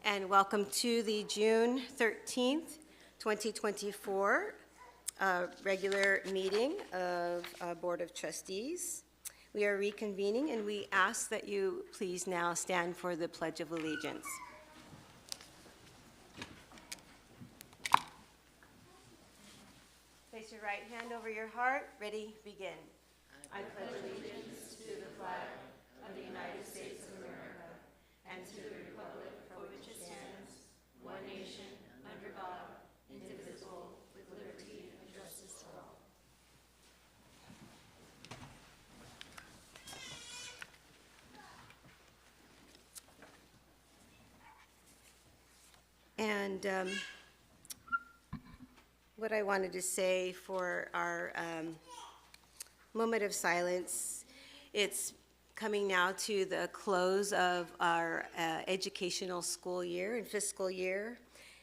And welcome to the June 13th, 2024 regular meeting of Board of Trustees. We are reconvening and we ask that you please now stand for the Pledge of Allegiance. Place your right hand over your heart. Ready, begin. I pledge allegiance to the flag of the United States of America and to the republic for which it stands, one nation, under God, indivisible, with liberty and justice for all. And what I wanted to say for our moment of silence, it's coming now to the close of our educational school year and fiscal year.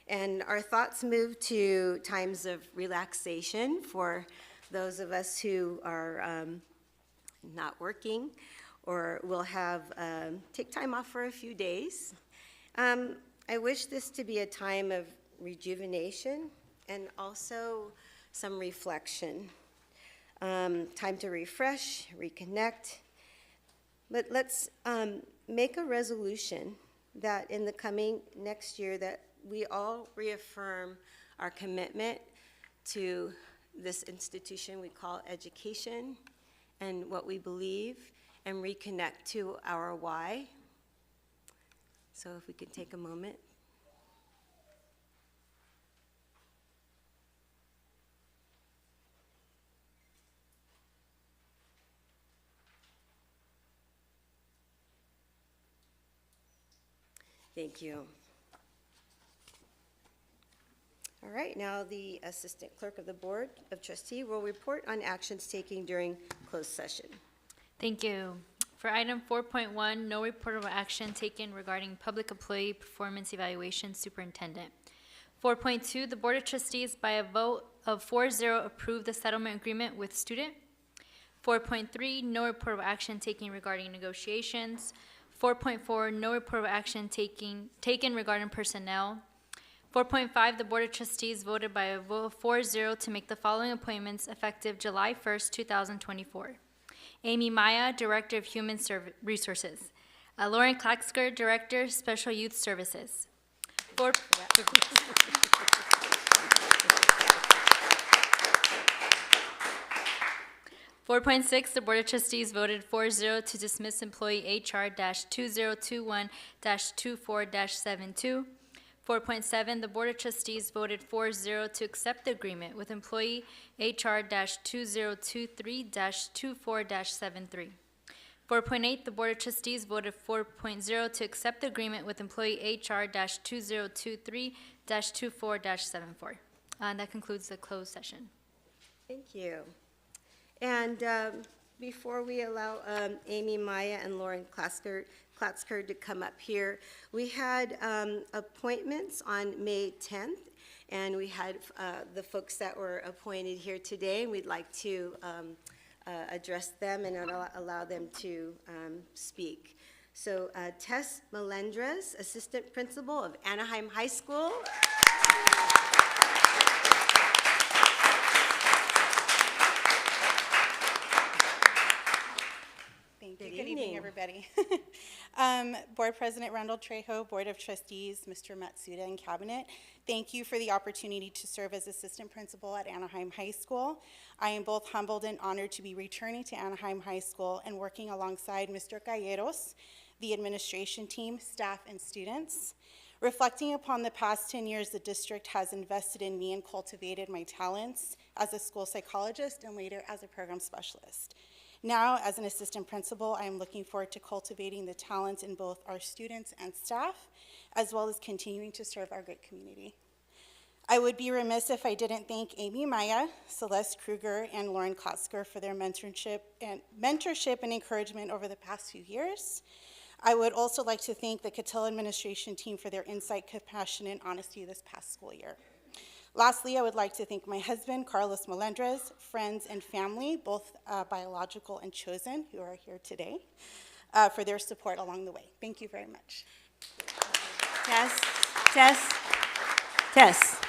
And our thoughts move to times of relaxation for those of us who are not working or will have take time off for a few days. I wish this to be a time of rejuvenation and also some reflection. Time to refresh, reconnect. But let's make a resolution that in the coming next year that we all reaffirm our commitment to this institution we call education and what we believe and reconnect to our why. So if we could take a moment. Thank you. All right, now the Assistant Clerk of the Board of Trustees will report on actions taken during closed session. Thank you. For item 4.1, no reportable action taken regarding public employee performance evaluation superintendent. 4.2, the Board of Trustees by a vote of 4-0 approved the settlement agreement with student. 4.3, no reportable action taken regarding negotiations. 4.4, no reportable action taken regarding personnel. 4.5, the Board of Trustees voted by a vote of 4-0 to make the following appointments effective July 1st, 2024. Amy Maya, Director of Human Resources. Lauren Klaxker, Director, Special Youth Services. 4.6, the Board of Trustees voted 4-0 to dismiss employee HR-2021-24-72. 4.7, the Board of Trustees voted 4-0 to accept the agreement with employee HR-2023-24-73. 4.8, the Board of Trustees voted 4.0 to accept the agreement with employee HR-2023-24-74. That concludes the closed session. Thank you. And before we allow Amy Maya and Lauren Klaxker to come up here, we had appointments on May 10th, and we had the folks that were appointed here today, and we'd like to address them and allow them to speak. So Tess Melendrez, Assistant Principal of Anaheim High School. Good evening, everybody. Board President Randall Trejo, Board of Trustees, Mr. Matsuda, and Cabinet, thank you for the opportunity to serve as Assistant Principal at Anaheim High School. I am both humbled and honored to be returning to Anaheim High School and working alongside Mr. Galleros, the administration team, staff, and students. Reflecting upon the past 10 years, the district has invested in me and cultivated my talents as a school psychologist and later as a program specialist. Now, as an assistant principal, I am looking forward to cultivating the talents in both our students and staff, as well as continuing to serve our great community. I would be remiss if I didn't thank Amy Maya, Celeste Kruger, and Lauren Klaxker for their mentorship and encouragement over the past few years. I would also like to thank the Cattell administration team for their insight, compassion, and honesty this past school year. Lastly, I would like to thank my husband, Carlos Melendrez, friends and family, both biological and chosen, who are here today, for their support along the way. Thank you very much. Tess, Tess, Tess,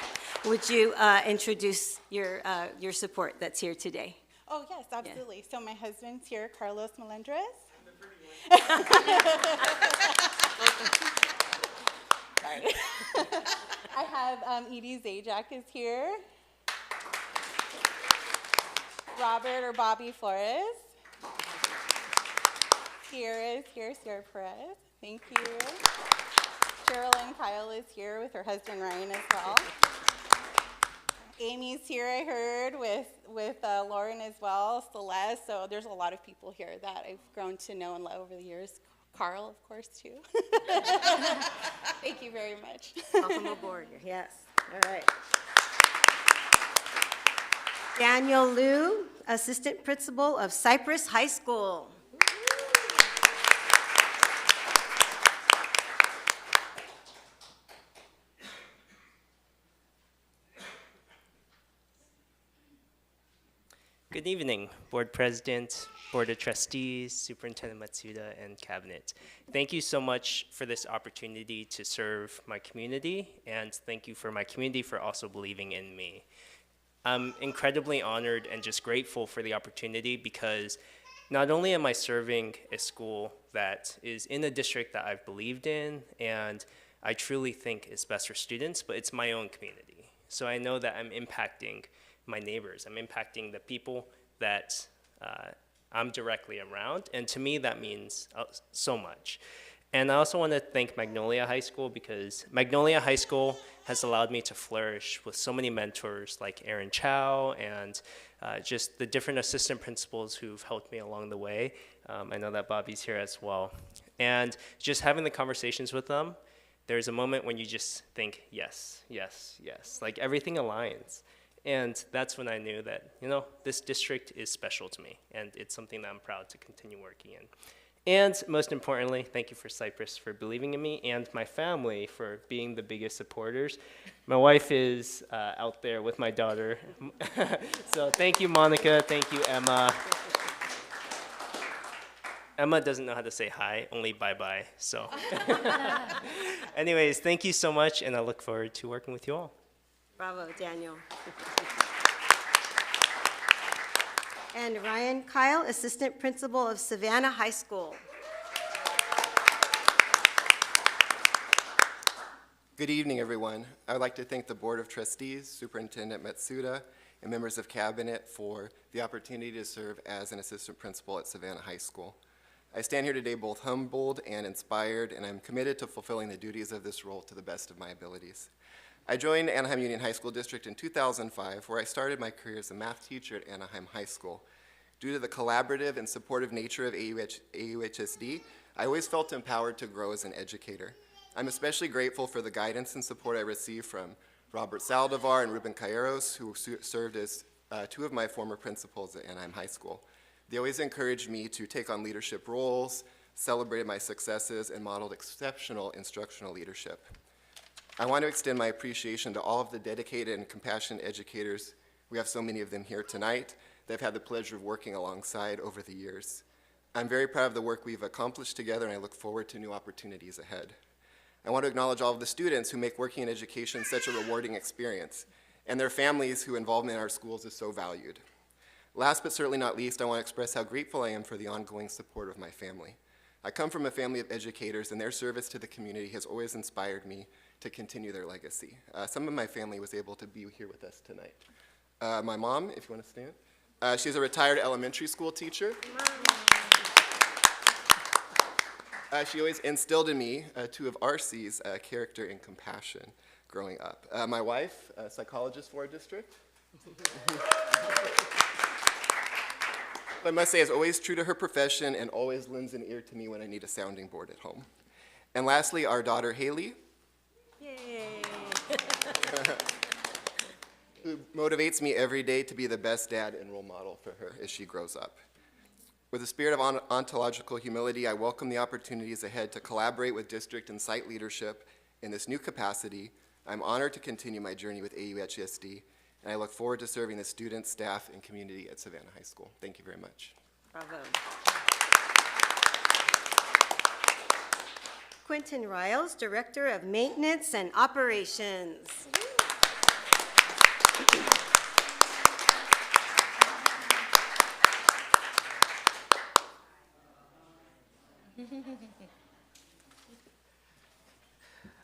would you introduce your support that's here today? Oh, yes, absolutely. So my husband's here, Carlos Melendres. Sorry. I have Edie Zajac is here. Robert or Bobby Flores. Sierra Perez. Thank you. Sherilyn Kyle is here with her husband Ryan as well. Amy's here, I heard, with Lauren as well, Celeste. So there's a lot of people here that I've grown to know and love over the years. Carl, of course, too. Thank you very much. Welcome aboard. Yes. All right. Daniel Liu, Assistant Principal of Cypress High School. Good evening, Board President, Board of Trustees, Superintendent Matsuda, and Cabinet. Thank you so much for this opportunity to serve my community, and thank you for my community for also believing in me. I'm incredibly honored and just grateful for the opportunity because not only am I serving a school that is in a district that I've believed in and I truly think is best for students, but it's my own community. So I know that I'm impacting my neighbors. I'm impacting the people that I'm directly around, and to me that means so much. And I also want to thank Magnolia High School because Magnolia High School has allowed me to flourish with so many mentors like Aaron Chow and just the different assistant principals who've helped me along the way. I know that Bobby's here as well. And just having the conversations with them, there's a moment when you just think, yes, yes, yes, like everything aligns. And that's when I knew that, you know, this district is special to me, and it's something that I'm proud to continue working in. And most importantly, thank you for Cypress for believing in me, and my family for being the biggest supporters. My wife is out there with my daughter. So thank you, Monica. Thank you, Emma. Emma doesn't know how to say hi, only bye-bye. So anyways, thank you so much, and I look forward to working with you all. Bravo, Daniel. And Ryan Kyle, Assistant Principal of Savannah High School. Good evening, everyone. I would like to thank the Board of Trustees, Superintendent Matsuda, and members of Cabinet for the opportunity to serve as an Assistant Principal at Savannah High School. I stand here today both humbled and inspired, and I'm committed to fulfilling the duties of this role to the best of my abilities. I joined Anaheim Union High School District in 2005, where I started my career as a math teacher at Anaheim High School. Due to the collaborative and supportive nature of AUHSD, I always felt empowered to grow as an educator. I'm especially grateful for the guidance and support I received from Robert Saldivar and Ruben Calleros, who served as two of my former principals at Anaheim High School. They always encouraged me to take on leadership roles, celebrated my successes, and modeled exceptional instructional leadership. I want to extend my appreciation to all of the dedicated and compassionate educators. We have so many of them here tonight that I've had the pleasure of working alongside over the years. I'm very proud of the work we've accomplished together, and I look forward to new opportunities ahead. I want to acknowledge all of the students who make working in education such a rewarding experience, and their families whose involvement in our schools is so valued. Last but certainly not least, I want to express how grateful I am for the ongoing support of my family. I come from a family of educators, and their service to the community has always inspired me to continue their legacy. Some of my family was able to be here with us tonight. My mom, if you want to stand, she's a retired elementary school teacher. She always instilled in me two of RC's character and compassion growing up. My wife, a psychologist for our district. But I must say, is always true to her profession and always lends an ear to me when I need a sounding board at home. And lastly, our daughter, Haley. Yay. Who motivates me every day to be the best dad and role model for her as she grows up. With a spirit of ontological humility, I welcome the opportunities ahead to collaborate with district and site leadership in this new capacity. I'm honored to continue my journey with AUHSD, and I look forward to serving the students, staff, and community at Savannah High School. Thank you very much. Bravo. Quentin Riles, Director of Maintenance and Operations.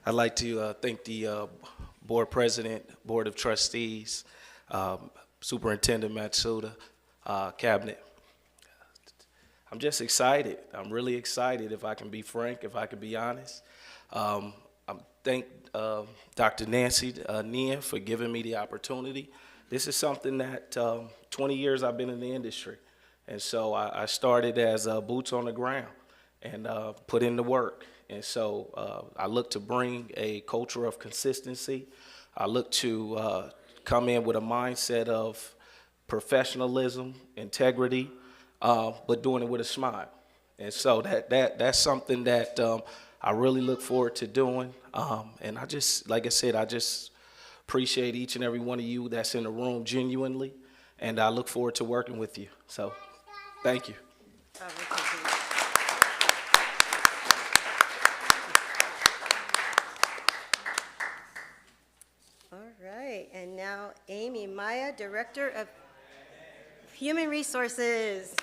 I'd like to thank the Board President, Board of Trustees, Superintendent Matsuda, Cabinet. I'm just excited. I'm really excited, if I can be frank, if I can be honest. I thank Dr. Nancy Nia for giving me the opportunity. This is something that 20 years I've been in the industry. And so I started as boots on the ground and put in the work. And so I look to bring a culture of consistency. I look to come in with a mindset of professionalism, integrity, but doing it with a smile. And so that's something that I really look forward to doing. And I just, like I said, I just appreciate each and every one of you that's in the room genuinely. And I look forward to working with you. So thank you. All right, and now Amy Maya, Director of Human Resources.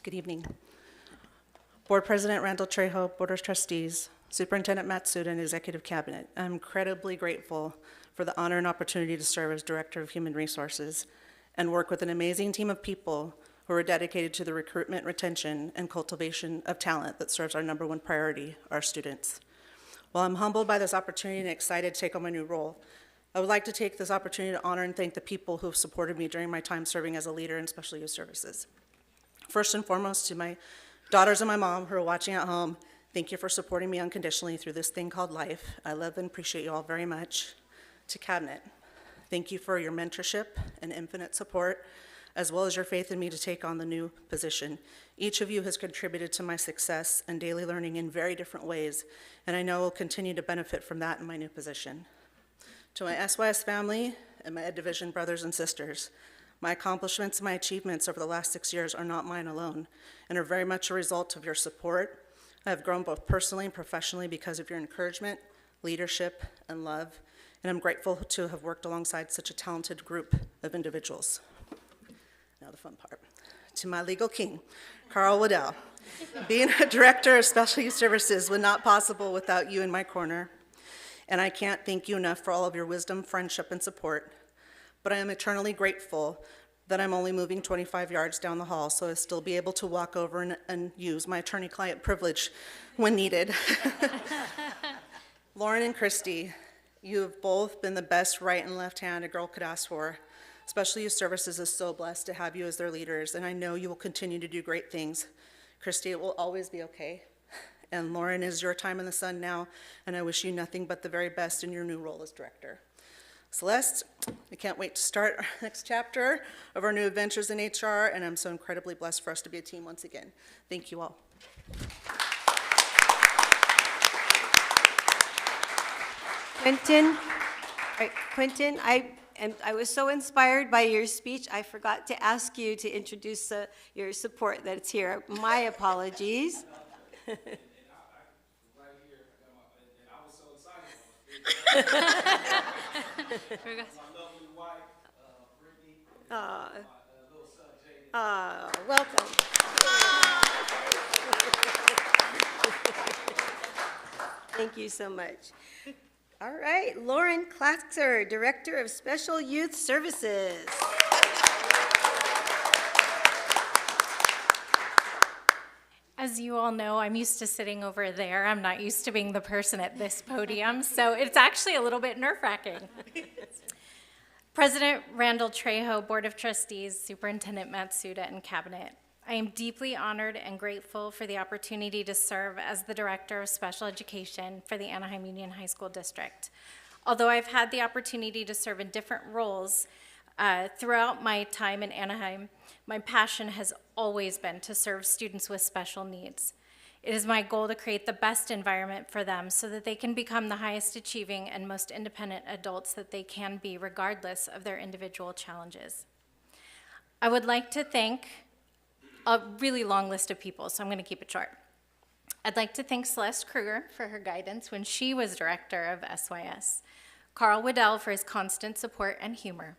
Good evening. Board President Randall Trejo, Board of Trustees, Superintendent Matsuda, and Executive Cabinet. I'm incredibly grateful for the honor and opportunity to serve as Director of Human Resources and work with an amazing team of people who are dedicated to the recruitment, retention, and cultivation of talent that serves our number one priority, our students. While I'm humbled by this opportunity and excited to take on my new role, I would like to take this opportunity to honor and thank the people who have supported me during my time serving as a leader in special youth services. First and foremost, to my daughters and my mom who are watching at home, thank you for supporting me unconditionally through this thing called life. I love and appreciate you all very much. To Cabinet, thank you for your mentorship and infinite support, as well as your faith in me to take on the new position. Each of you has contributed to my success and daily learning in very different ways, and I know will continue to benefit from that in my new position. To my SYS family and my Ed Division brothers and sisters, my accomplishments and my achievements over the last 6 years are not mine alone and are very much a result of your support. I have grown both personally and professionally because of your encouragement, leadership, and love, and I'm grateful to have worked alongside such a talented group of individuals. Now the fun part. To my legal king, Carl Waddell. Being a director of special youth services was not possible without you in my corner, and I can't thank you enough for all of your wisdom, friendship, and support. But I am eternally grateful that I'm only moving 25 yards down the hall, so I'll still be able to walk over and use my attorney-client privilege when needed. Lauren and Christy, you have both been the best right and left hand a girl could ask for. Special Youth Services is so blessed to have you as their leaders, and I know you will continue to do great things. Christy, it will always be okay. And Lauren, it is your time in the sun now, and I wish you nothing but the very best in your new role as director. Celeste, I can't wait to start our next chapter of our new adventures in HR, and I'm so incredibly blessed for us to be a team once again. Thank you all. Quentin, I was so inspired by your speech, I forgot to ask you to introduce your support that's here. My apologies. Welcome. Thank you so much. All right, Lauren Klaxer, Director of Special Youth Services. As you all know, I'm used to sitting over there. I'm not used to being the person at this podium, so it's actually a little bit nerve-wracking. President Randall Trejo, Board of Trustees, Superintendent Matsuda, and Cabinet, I am deeply honored and grateful for the opportunity to serve as the Director of Special Education for the Anaheim Union High School District. Although I've had the opportunity to serve in different roles throughout my time in Anaheim, my passion has always been to serve students with special needs. It is my goal to create the best environment for them so that they can become the highest achieving and most independent adults that they can be regardless of their individual challenges. I would like to thank a really long list of people, so I'm going to keep it short. I'd like to thank Celeste Kruger for her guidance when she was director of SYS, Carl Waddell for his constant support and humor.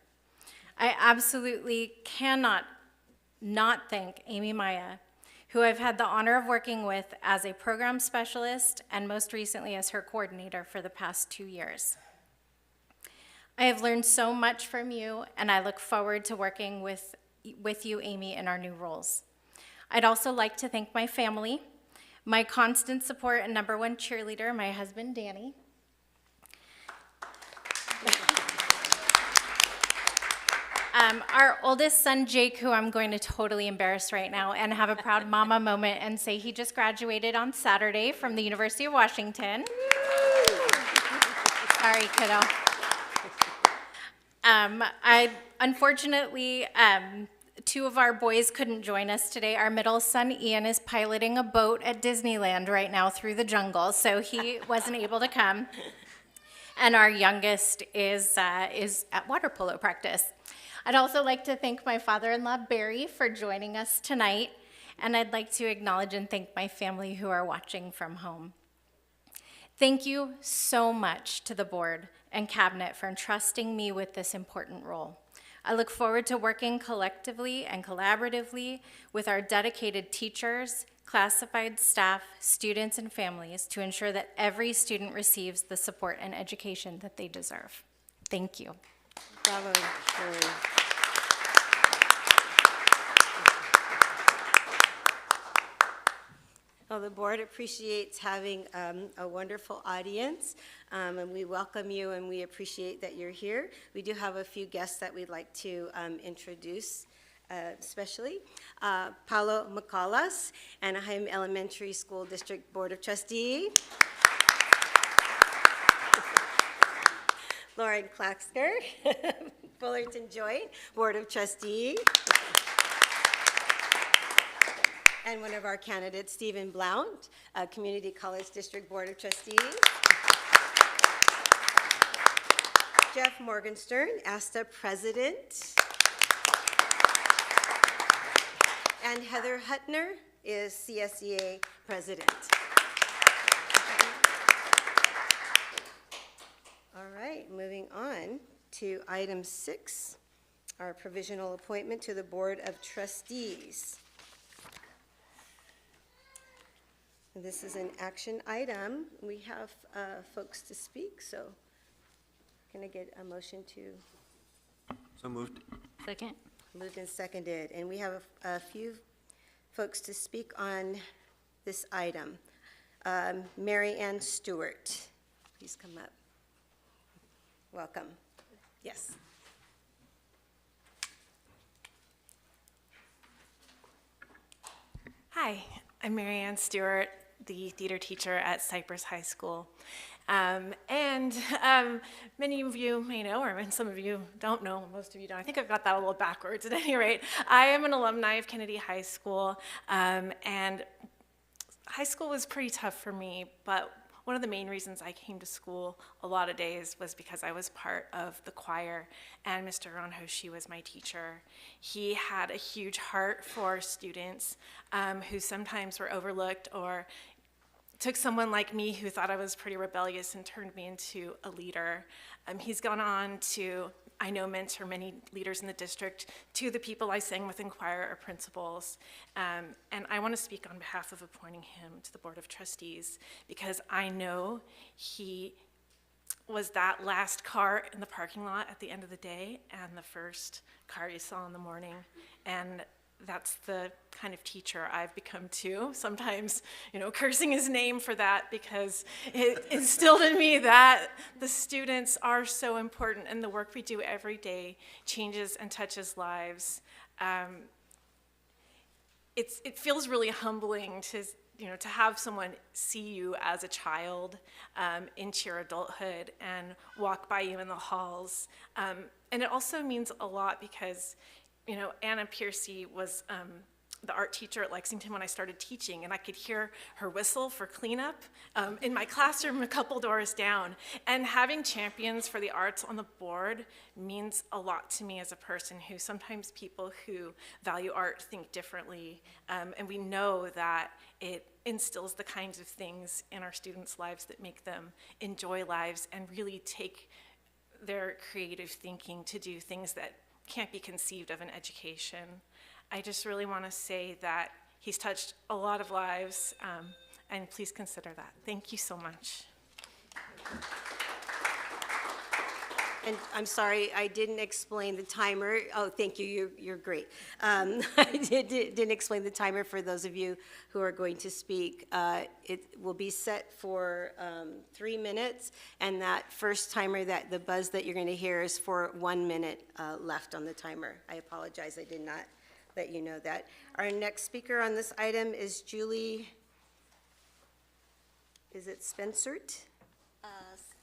I absolutely cannot not thank Amy Maya, who I've had the honor of working with as a program specialist and most recently as her coordinator for the past 2 years. I have learned so much from you, and I look forward to working with you, Amy, in our new roles. I'd also like to thank my family, my constant support and #1 cheerleader, my husband, Danny. Our oldest son, Jake, who I'm going to totally embarrass right now and have a proud mama moment and say he just graduated on Saturday from the University of Washington. Sorry, kiddo. Unfortunately, 2 of our boys couldn't join us today. Our middle son, Ian, is piloting a boat at Disneyland right now through the jungle, so he wasn't able to come. And our youngest is at water polo practice. I'd also like to thank my father-in-law, Barry, for joining us tonight, and I'd like to acknowledge and thank my family who are watching from home. Thank you so much to the board and cabinet for entrusting me with this important role. I look forward to working collectively and collaboratively with our dedicated teachers, classified staff, students, and families to ensure that every student receives the support and education that they deserve. Thank you. Bravo, Shirley. Well, the board appreciates having a wonderful audience, and we welcome you, and we appreciate that you're here. We do have a few guests that we'd like to introduce, especially. Paulo Macalas, Anaheim Elementary School District Board of Trustees. Lauren Claxker, Fullerton Joint Board of Trustees. And one of our candidates, Stephen Blount, Community College District Board of Trustees. Jeff Morgenstern, ASTA President. And Heather Hutner is CSEA President. All right, moving on to item 6, our provisional appointment to the Board of Trustees. This is an action item. We have folks to speak, so can I get a motion to? So moved. Second. Moved and seconded, and we have a few folks to speak on this item. Mary Ann Stewart, please come up. Welcome. Yes. Hi, I'm Mary Ann Stewart, the theater teacher at Cypress High School. Many of you may know, or some of you don't know, most of you don't. I think I've got that a little backwards at any rate. I am an alumni of Kennedy High School, and high school was pretty tough for me, but one of the main reasons I came to school a lot of days was because I was part of the choir, and Mr. Hoshi was my teacher. He had a huge heart for students who sometimes were overlooked, or took someone like me who thought I was pretty rebellious and turned me into a leader. He's gone on to, I know, mentor many leaders in the district, to the people I sang with in choir or principals. And I want to speak on behalf of appointing him to the Board of Trustees, because I know he was that last car in the parking lot at the end of the day and the first car you saw in the morning. And that's the kind of teacher I've become too. Sometimes, cursing his name for that, because it instilled in me that the students are so important, and the work we do every day changes and touches lives. It feels really humbling to have someone see you as a child into your adulthood and walk by you in the halls. And it also means a lot because Anna Piercy was the art teacher at Lexington when I started teaching, and I could hear her whistle for cleanup in my classroom a couple doors down. And having champions for the arts on the board means a lot to me as a person who sometimes people who value art think differently, and we know that it instills the kinds of things in our students' lives that make them enjoy lives and really take their creative thinking to do things that can't be conceived of in education. I just really want to say that he's touched a lot of lives, and please consider that. Thank you so much. And I'm sorry, I didn't explain the timer. Oh, thank you, you're great. I didn't explain the timer for those of you who are going to speak. It will be set for 3 minutes, and that first timer, the buzz that you're going to hear is for 1 minute left on the timer. I apologize, I did not let you know that. Our next speaker on this item is Julie, is it Spencert?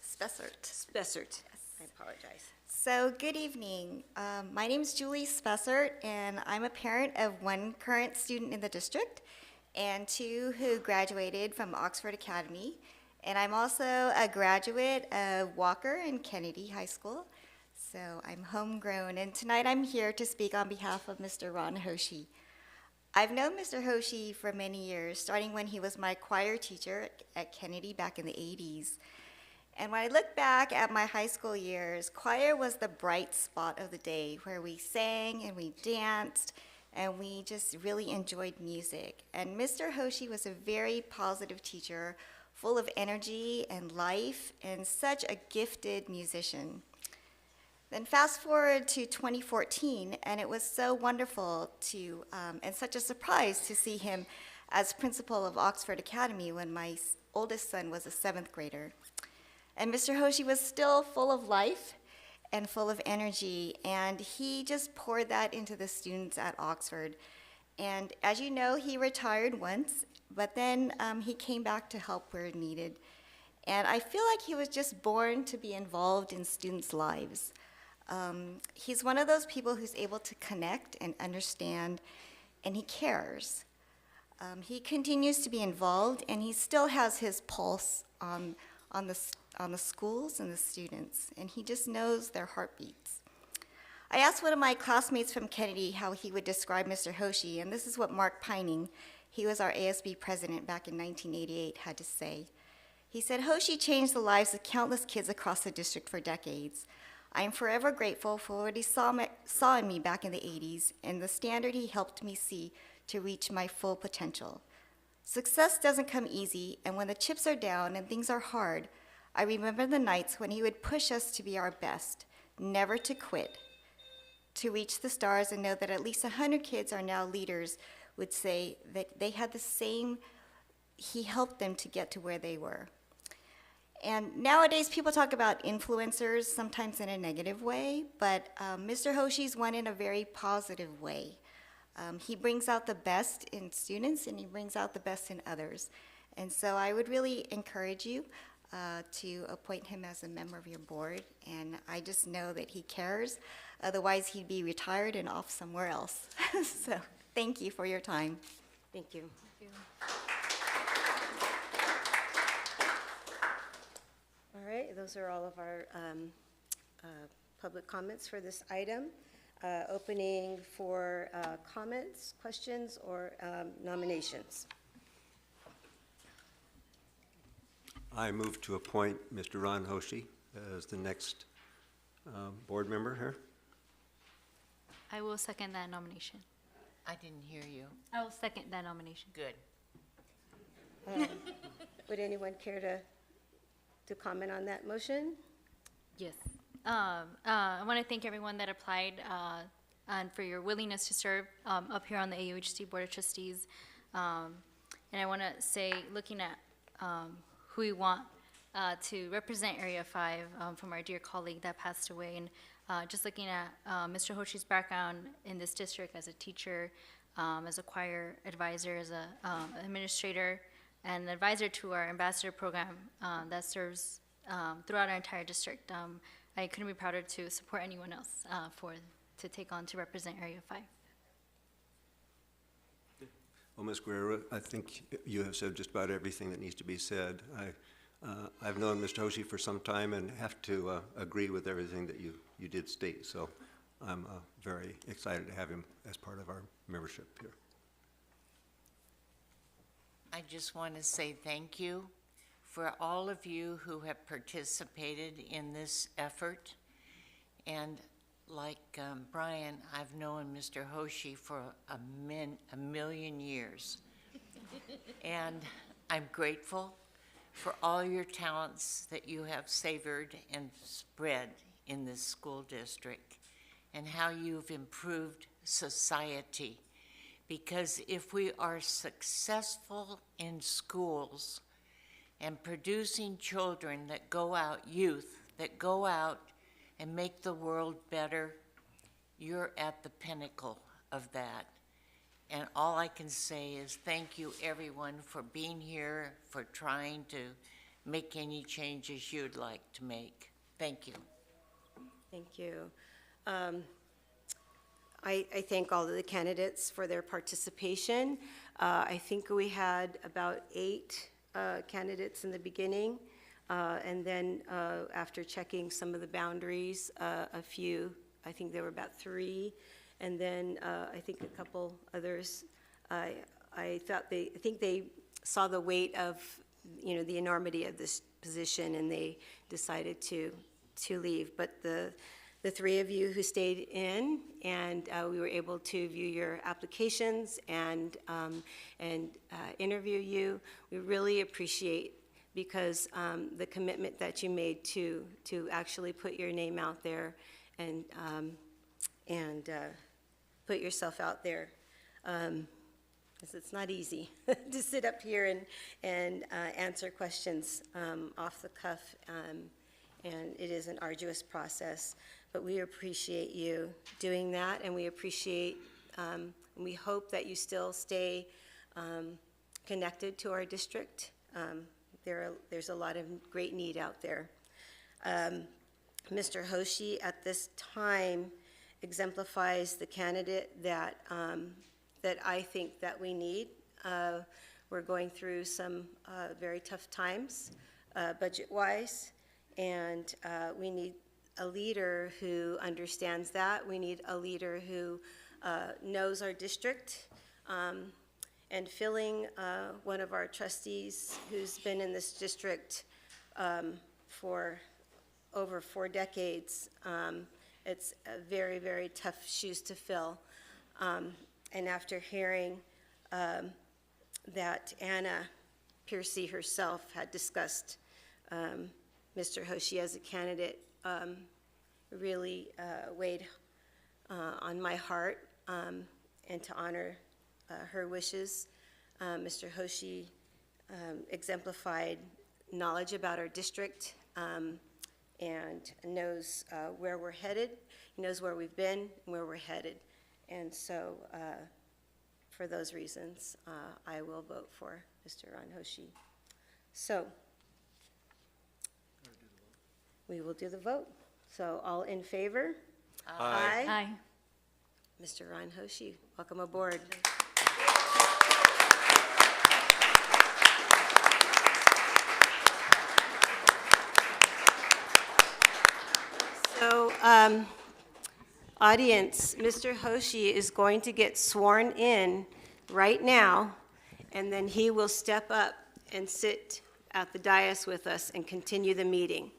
Spessert. Spessert. I apologize. So, good evening. My name is Julie Spessert, and I'm a parent of one current student in the district and 2 who graduated from Oxford Academy. And I'm also a graduate of Walker and Kennedy High School. So I'm homegrown, and tonight I'm here to speak on behalf of Mr. Ron Hoshi. I've known Mr. Hoshi for many years, starting when he was my choir teacher at Kennedy back in the 80s. And when I look back at my high school years, choir was the bright spot of the day where we sang and we danced and we just really enjoyed music. And Mr. Hoshi was a very positive teacher, full of energy and life, and such a gifted musician. Then fast forward to 2014, and it was so wonderful to, and such a surprise to see him as principal of Oxford Academy when my oldest son was a 7th grader. And Mr. Hoshi was still full of life and full of energy, and he just poured that into the students at Oxford. And as you know, he retired once, but then he came back to help where needed. And I feel like he was just born to be involved in students' lives. He's one of those people who's able to connect and understand, and he cares. He continues to be involved, and he still has his pulse on the schools and the students, and he just knows their heartbeats. I asked one of my classmates from Kennedy how he would describe Mr. Hoshi, and this is what Mark Pining, he was our ASB president back in 1988, had to say. He said, "Hoshi changed the lives of countless kids across the district for decades. I am forever grateful for what he saw in me back in the 80s and the standard he helped me see to reach my full potential. Success doesn't come easy, and when the chips are down and things are hard, I remember the nights when he would push us to be our best, never to quit, to reach the stars and know that at least 100 kids are now leaders would say that they had the same, he helped them to get to where they were." And nowadays, people talk about influencers, sometimes in a negative way, but Mr. Hoshi's one in a very positive way. He brings out the best in students, and he brings out the best in others. And so I would really encourage you to appoint him as a member of your board, and I just know that he cares. Otherwise, he'd be retired and off somewhere else. So thank you for your time. Thank you. All right, those are all of our public comments for this item. Opening for comments, questions, or nominations. I move to appoint Mr. Ron Hoshi as the next board member here. I will second that nomination. I didn't hear you. I will second that nomination. Good. Would anyone care to comment on that motion? Yes. I want to thank everyone that applied and for your willingness to serve up here on the AUHSD Board of Trustees. And I want to say, looking at who we want to represent Area 5 from our dear colleague that passed away, and just looking at Mr. Hoshi's background in this district as a teacher, as a choir advisor, as a administrator, and advisor to our ambassador program that serves throughout our entire district. I couldn't be prouder to support anyone else to take on to represent Area 5. Well, Ms. Guerrero, I think you have said just about everything that needs to be said. I've known Mr. Hoshi for some time and have to agree with everything that you did state. So I'm very excited to have him as part of our membership here. I just want to say thank you for all of you who have participated in this effort. And like Brian, I've known Mr. Hoshi for a million years. And I'm grateful for all your talents that you have savored and spread in this school district, and how you've improved society. Because if we are successful in schools and producing children that go out, youth that go out and make the world better, you're at the pinnacle of that. And all I can say is thank you, everyone, for being here, for trying to make any changes you'd like to make. Thank you. Thank you. I thank all of the candidates for their participation. I think we had about 8 candidates in the beginning, and then after checking some of the boundaries, a few, I think there were about 3, and then I think a couple others. I think they saw the weight of, the enormity of this position, and they decided to leave. But the 3 of you who stayed in, and we were able to view your applications and interview you, we really appreciate, because the commitment that you made to actually put your name out there and put yourself out there. Because it's not easy to sit up here and answer questions off the cuff, and it is an arduous process. But we appreciate you doing that, and we appreciate, and we hope that you still stay connected to our district. There's a lot of great need out there. Mr. Hoshi at this time exemplifies the candidate that I think that we need. We're going through some very tough times budget-wise, and we need a leader who understands that. We need a leader who knows our district, and filling one of our trustees who's been in this district for over 4 decades. It's a very, very tough shoes to fill. And after hearing that Anna Piercy herself had discussed Mr. Hoshi as a candidate, really weighed on my heart, and to honor her wishes. Mr. Hoshi exemplified knowledge about our district, and knows where we're headed. He knows where we've been and where we're headed. And so for those reasons, I will vote for Mr. Ron Hoshi. So we will do the vote. So all in favor? Aye. Aye. Mr. Ron Hoshi, welcome aboard. So, audience, Mr. Hoshi is going to get sworn in right now, and then he will step up and sit at the dais with us and continue the meeting.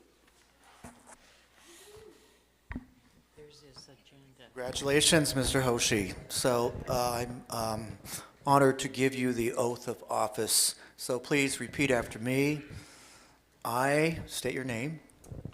There's his agenda. Congratulations, Mr. Hoshi. So I'm honored to give you the oath of office. So please repeat after me. I state your name.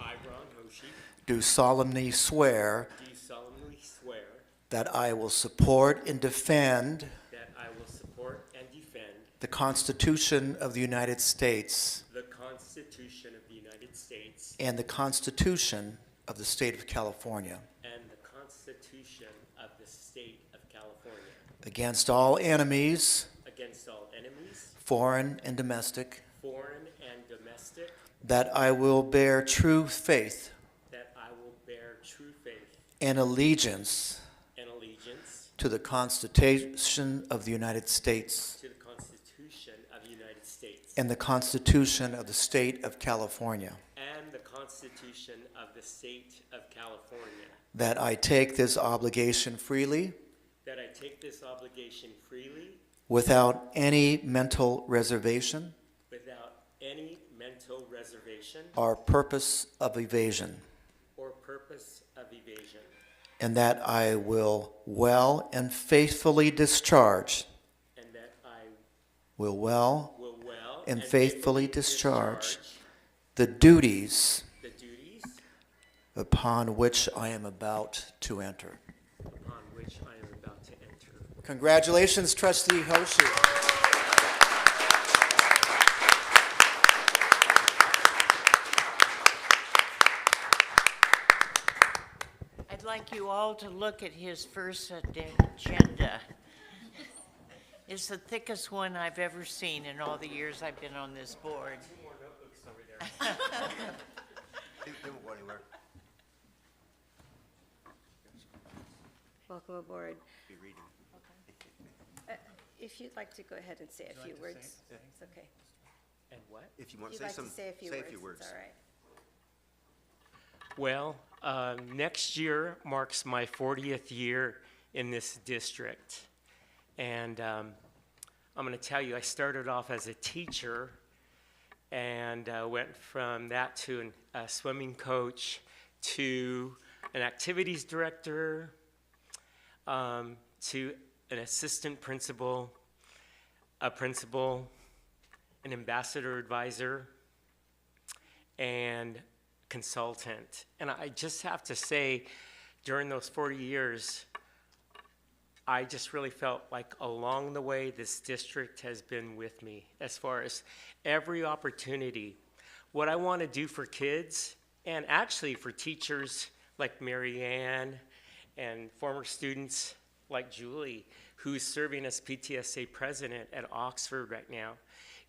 I, Ron Hoshi, Do solemnly swear do solemnly swear that I will support and defend that I will support and defend the Constitution of the United States the Constitution of the United States and the Constitution of the State of California and the Constitution of the State of California against all enemies, against all enemies, foreign and domestic, foreign and domestic, that I will bear true faith that I will bear true faith and allegiance and allegiance to the Constitution of the United States to Constitution of the United States and the Constitution of the State of California, and the Constitution of the State of California, that I take this obligation freely that I take this obligation freely without any mental reservation without any mental reservation or purpose of evasion, or purpose of evasion, and that I will well and faithfully discharge, and that I will well will well and faithfully discharge the duties the duties upon which I am about to enter. upon which I am about to enter. Congratulations, Trustee Hoshi. I'd like you all to look at his first agenda. It's the thickest one I've ever seen in all the years I've been on this board. Two more notebooks over there. They won't go anywhere. Welcome aboard. Be reading. If you'd like to go ahead and say a few words, it's okay. And what? If you want If to you'd say like to some, say a few words, it's all right. Well, next year marks my 40th year in this district. And I'm going to tell you, I started off as a teacher and went from that to a swimming coach to an activities director to an assistant principal, a principal, an ambassador advisor, and consultant. And I just have to say, during those 40 years, I just really felt like along the way, this district has been with me as far as every opportunity. What I want to do for kids, and actually for teachers like Mary Ann, and former students like Julie, who's serving as PTSA president at Oxford right now,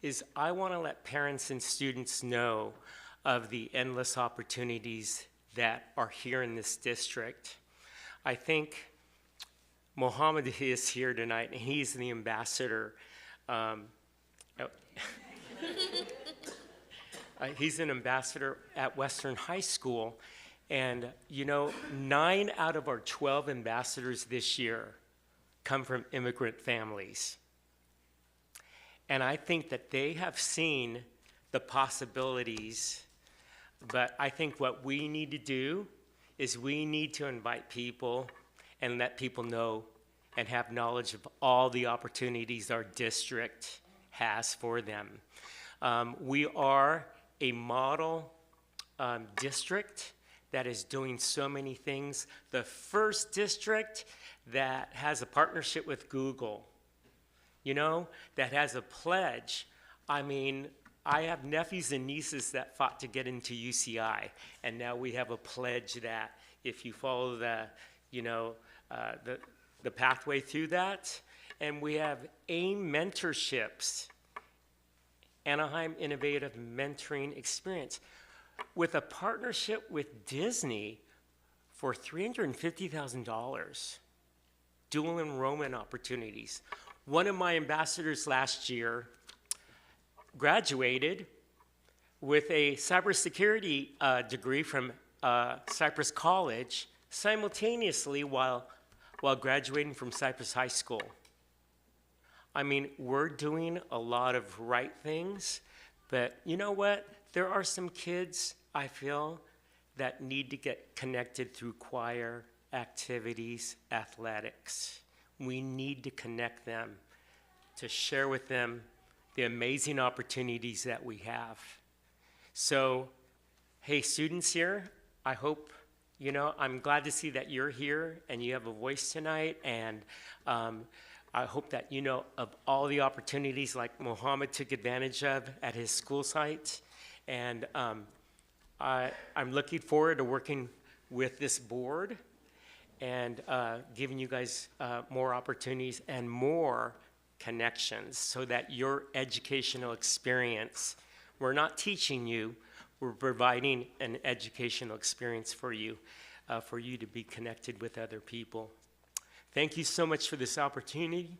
is I want to let parents and students know of the endless opportunities that are here in this district. I think Mohammed is here tonight, and he's the ambassador. He's an ambassador at Western High School, and you know, 9 out of our 12 ambassadors this year come from immigrant families. And I think that they have seen the possibilities, but I think what we need to do is we need to invite people and let people know and have knowledge of all the opportunities our district has for them. We are a model district that is doing so many things. The first district that has a partnership with Google, you know, that has a pledge. I mean, I have nephews and nieces that fought to get into UCI, and now we have a pledge that if you follow the, you know, the pathway through that, and we have AIM mentorships, Anaheim Innovative Mentoring Experience, with a partnership with Disney for $350,000, dual enrollment opportunities. One of my ambassadors last year graduated with a cybersecurity degree from Cypress College simultaneously while graduating from Cypress High School. I mean, we're doing a lot of right things, but you know what? There are some kids, I feel, that need to get connected through choir, activities, athletics. We need to connect them, to share with them the amazing opportunities that we have. So, hey, students here, I hope, you know, I'm glad to see that you're here and you have a voice tonight, and I hope that you know of all the opportunities like Mohammed took advantage of at his school site. And I'm looking forward to working with this board and giving you guys more opportunities and more connections so that your educational experience, we're not teaching you, we're providing an educational experience for you to be connected with other people. Thank you so much for this opportunity.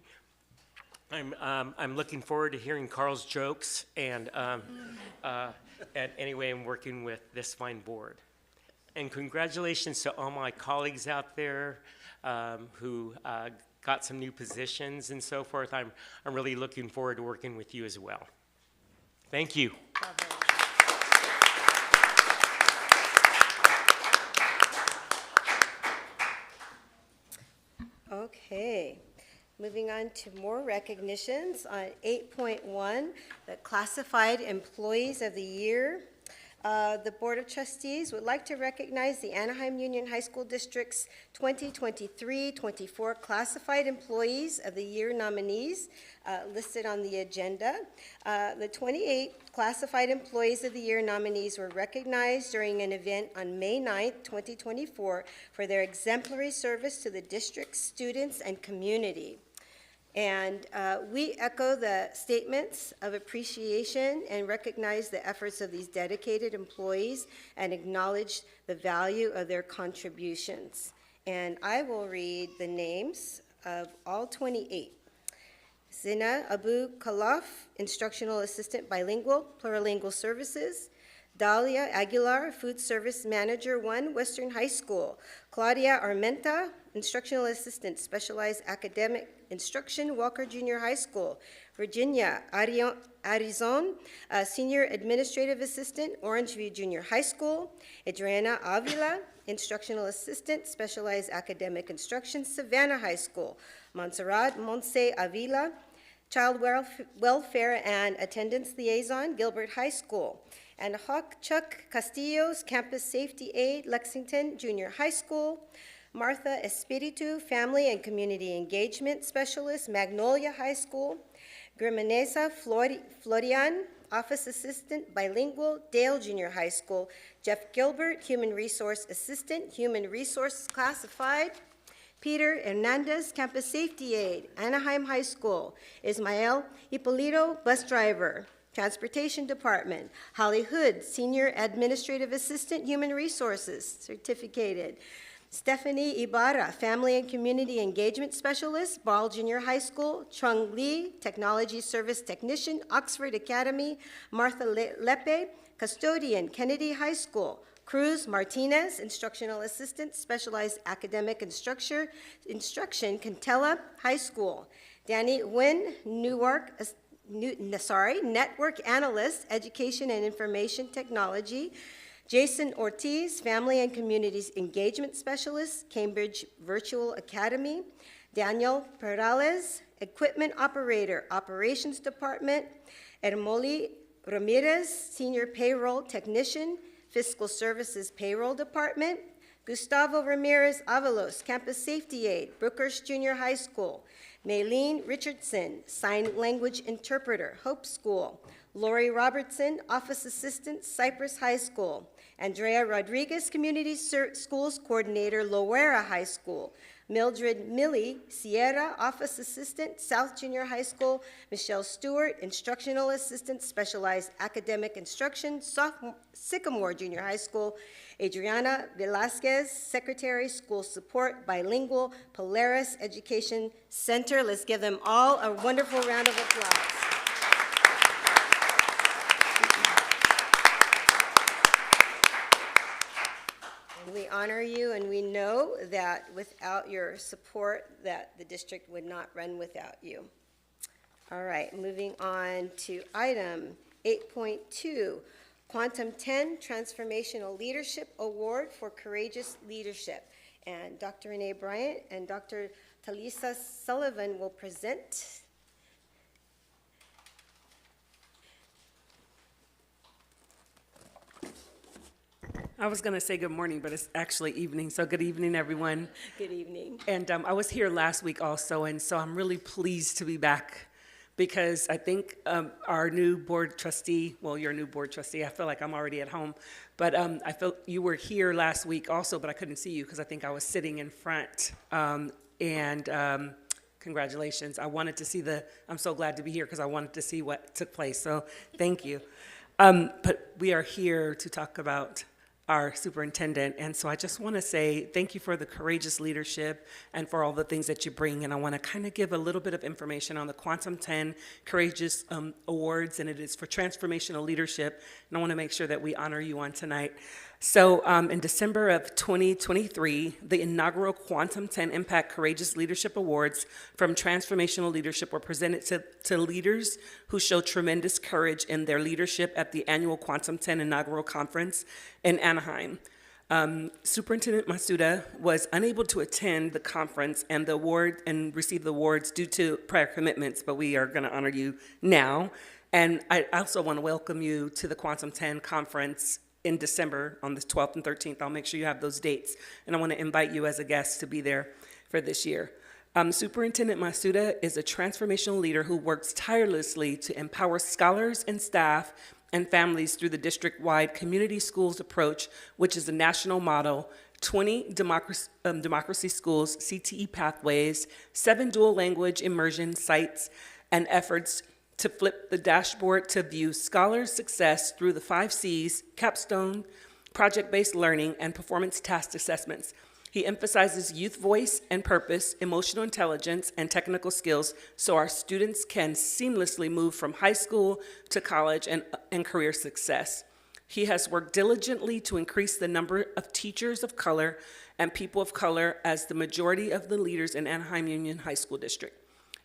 I'm looking forward to hearing Carl's jokes, and anyway, I'm working with this fine board. And congratulations to all my colleagues out there who got some new positions and so forth. I'm really looking forward to working with you as well. Thank you. Okay, moving on to more recognitions on 8.1, the classified employees of the year. The Board of Trustees would like to recognize the Anaheim Union High School District's 2023-24 Classified Employees of the Year nominees listed on the agenda. The 28 Classified Employees of the Year nominees were recognized during an event on May 9th, 2024 for their exemplary service to the district's students and community. And we echo the statements of appreciation and recognize the efforts of these dedicated employees and acknowledge the value of their contributions. And I will read the names of all 28. Zina Abu Khalaf, Instructional Assistant Bilingual, Plurilingual Services. Dalia Aguilar, Food Service Manager 1, Western High School. Claudia Armenta, Instructional Assistant, Specialized Academic Instruction, Walker Junior High School. Virginia Arizon, Senior Administrative Assistant, Orange View Junior High School. Adriana Avila, Instructional Assistant, Specialized Academic Instruction, Savannah High School. Montserrat Montse Avila, Child Welfare and Attendance Liaison, Gilbert High School. And Chuck Castillo's Campus Safety Aide, Lexington Junior High School. Martha Espiritu, Family and Community Engagement Specialist, Magnolia High School. Grimanesa Florian, Office Assistant Bilingual, Dale Junior High School. Jeff Gilbert, Human Resource Assistant, Human Resources Classified. Peter Hernandez, Campus Safety Aide, Anaheim High School. Ismael Ippolito, Bus Driver, Transportation Department. Holly Hood, Senior Administrative Assistant, Human Resources, Certificated. Stephanie Ibarra, Family and Community Engagement Specialist, Ball Junior High School. Chung Lee, Technology Service Technician, Oxford Academy. Martha Lepe, Custodian, Kennedy High School. Cruz Martinez, Instructional Assistant, Specialized Academic Instruction, Cantella High School. Danny Nguyen, Network Analyst, Education and Information Technology. Jason Ortiz, Family and Communities Engagement Specialist, Cambridge Virtual Academy. Daniel Perales, Equipment Operator, Operations Department. Hermoli Ramirez, Senior Payroll Technician, Fiscal Services Payroll Department. Gustavo Ramirez Avalos, Campus Safety Aide, Brookers Junior High School. Maylene Richardson, Sign Language Interpreter, Hope School. Lori Robertson, Office Assistant, Cypress High School. Andrea Rodriguez, Community Schools Coordinator, Loera High School. Mildred Milley, Sierra, Office Assistant, South Junior High School. Michelle Stewart, Instructional Assistant, Specialized Academic Instruction, Sycamore Junior High School. Adriana Velasquez, Secretary, School Support, Bilingual, Polaris Education Center. Let's give them all a wonderful round of applause. We honor you, and we know that without your support, that the district would not run without you. All right, moving on to item 8.2, Quantum 10 Transformational Leadership Award for Courageous Leadership. And Dr. Renee Bryant and Dr. Talisa Sullivan will present. I was going to say good morning, but it's actually evening, so good evening, everyone. Good evening. And I was here last week also, and so I'm really pleased to be back because I think our new board trustee, well, you're a new board trustee, I feel like I'm already at home, but I felt you were here last week also, but I couldn't see you because I think I was sitting in front. Congratulations. I wanted to see I'm so glad to be here because I wanted to see what took place, so thank you. But we are here to talk about our superintendent. And so I just want to say thank you for the courageous leadership and for all the things that you bring. And I want to kind of give a little bit of information on the Quantum 10 Courageous Awards, and it is for transformational leadership. And I want to make sure that we honor you on tonight. So in December of 2023, the inaugural Quantum 10 Impact Courageous Leadership Awards from Transformational Leadership were presented to leaders who show tremendous courage in their leadership at the annual Quantum 10 Inaugural Conference in Anaheim. Superintendent Masuda was unable to attend the conference and receive the awards due to prior commitments, but we are going to honor you now. And I also want to welcome you to the Quantum 10 Conference in December on the 12th and 13th. I'll make sure you have those dates. And I want to invite you as a guest to be there for this year. Superintendent Masuda is a transformational leader who works tirelessly to empower scholars and staff and families through the district-wide community schools approach, which is a national model, 20 democracy schools, CTE pathways, 7 dual language immersion sites, and efforts to flip the dashboard to view scholars' success through the 5 C's, capstone, project-based learning, and performance task assessments. He emphasizes youth voice and purpose, emotional intelligence, and technical skills so our students can seamlessly move from high school to college and career success. He has worked diligently to increase the number of teachers of color and people of color as the majority of the leaders in Anaheim Union High School District,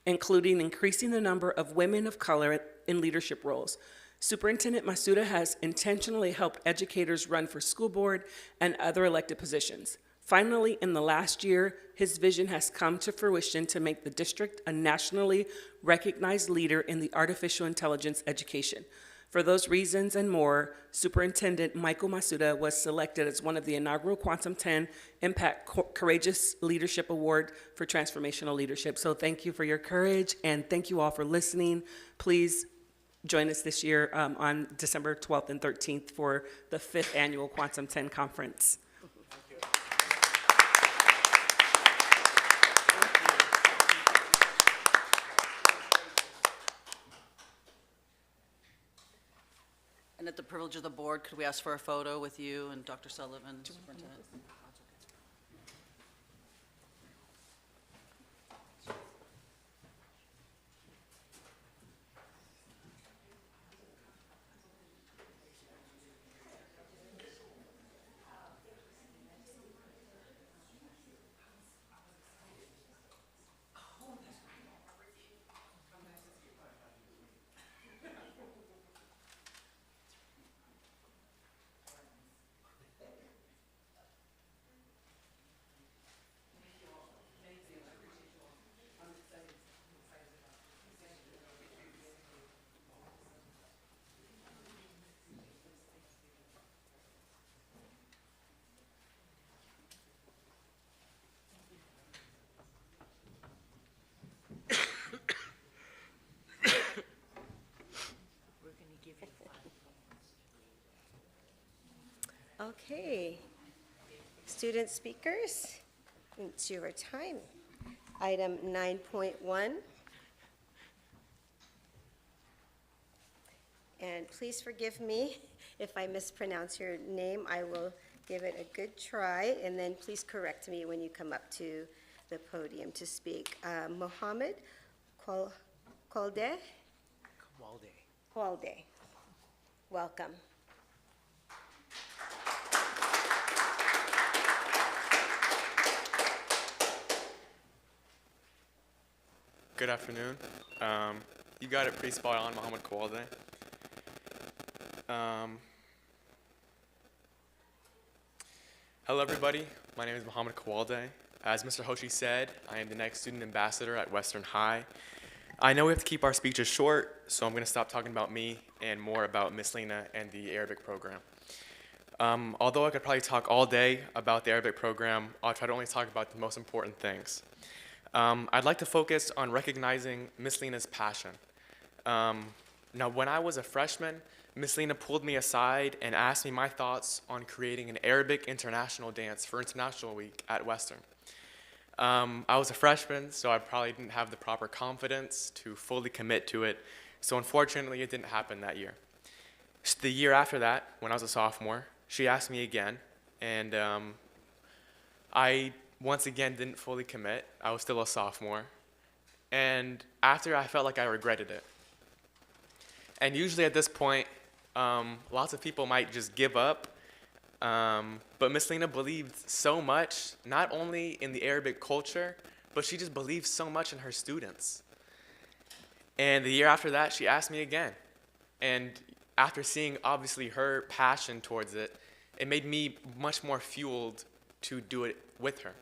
including increasing the number of women of color in leadership roles. Superintendent Masuda has intentionally helped educators run for school board and other elected positions. Finally, in the last year, his vision has come to fruition to make the district a nationally recognized leader in the artificial intelligence education. For those reasons and more, Superintendent Michael Masuda was selected as one of the inaugural Quantum 10 Impact Courageous Leadership Award for Transformational Leadership. So thank you for your courage, and thank you all for listening. Please join us this year on December 12th and 13th for the 5th Annual Quantum 10 Conference. And at the privilege of the board, could we ask for a photo with you and Dr. Sullivan, Superintendent? Okay, student speakers, it's your time. Item 9.1. And please forgive me if I mispronounce your name. I will give it a good try, and then please correct me when you come up to the podium to speak. Mohammed Kwalde? Kwalde. Welcome. Good afternoon. You got it pretty spot on, Muhammad Kwalde. Hello, everybody. My name is Muhammad Kwalde. As Mr. Hoshi said, I am the next student ambassador at Western High. I know we have to keep our speeches short, so I'm going to stop talking about me and more about Miss Lena and the Arabic program. Although I could probably talk all day about the Arabic program, I'll try to only talk about the most important things. I'd like to focus on recognizing Miss Lena's passion. Now, when I was a freshman, Miss Lena pulled me aside and asked me my thoughts on creating an Arabic international dance for International Week at Western. I was a freshman, so I probably didn't have the proper confidence to fully commit to it, so unfortunately it didn't happen that year. The year after that, when I was a sophomore, she asked me again, and I once again didn't fully commit. I was still a sophomore. And after, I felt like I regretted it. And usually at this point, lots of people might just give up. But Miss Lena believed so much, not only in the Arabic culture, but she just believed so much in her students. And the year after that, she asked me again. And after seeing, obviously, her passion towards it, it made me much more fueled to do it with her.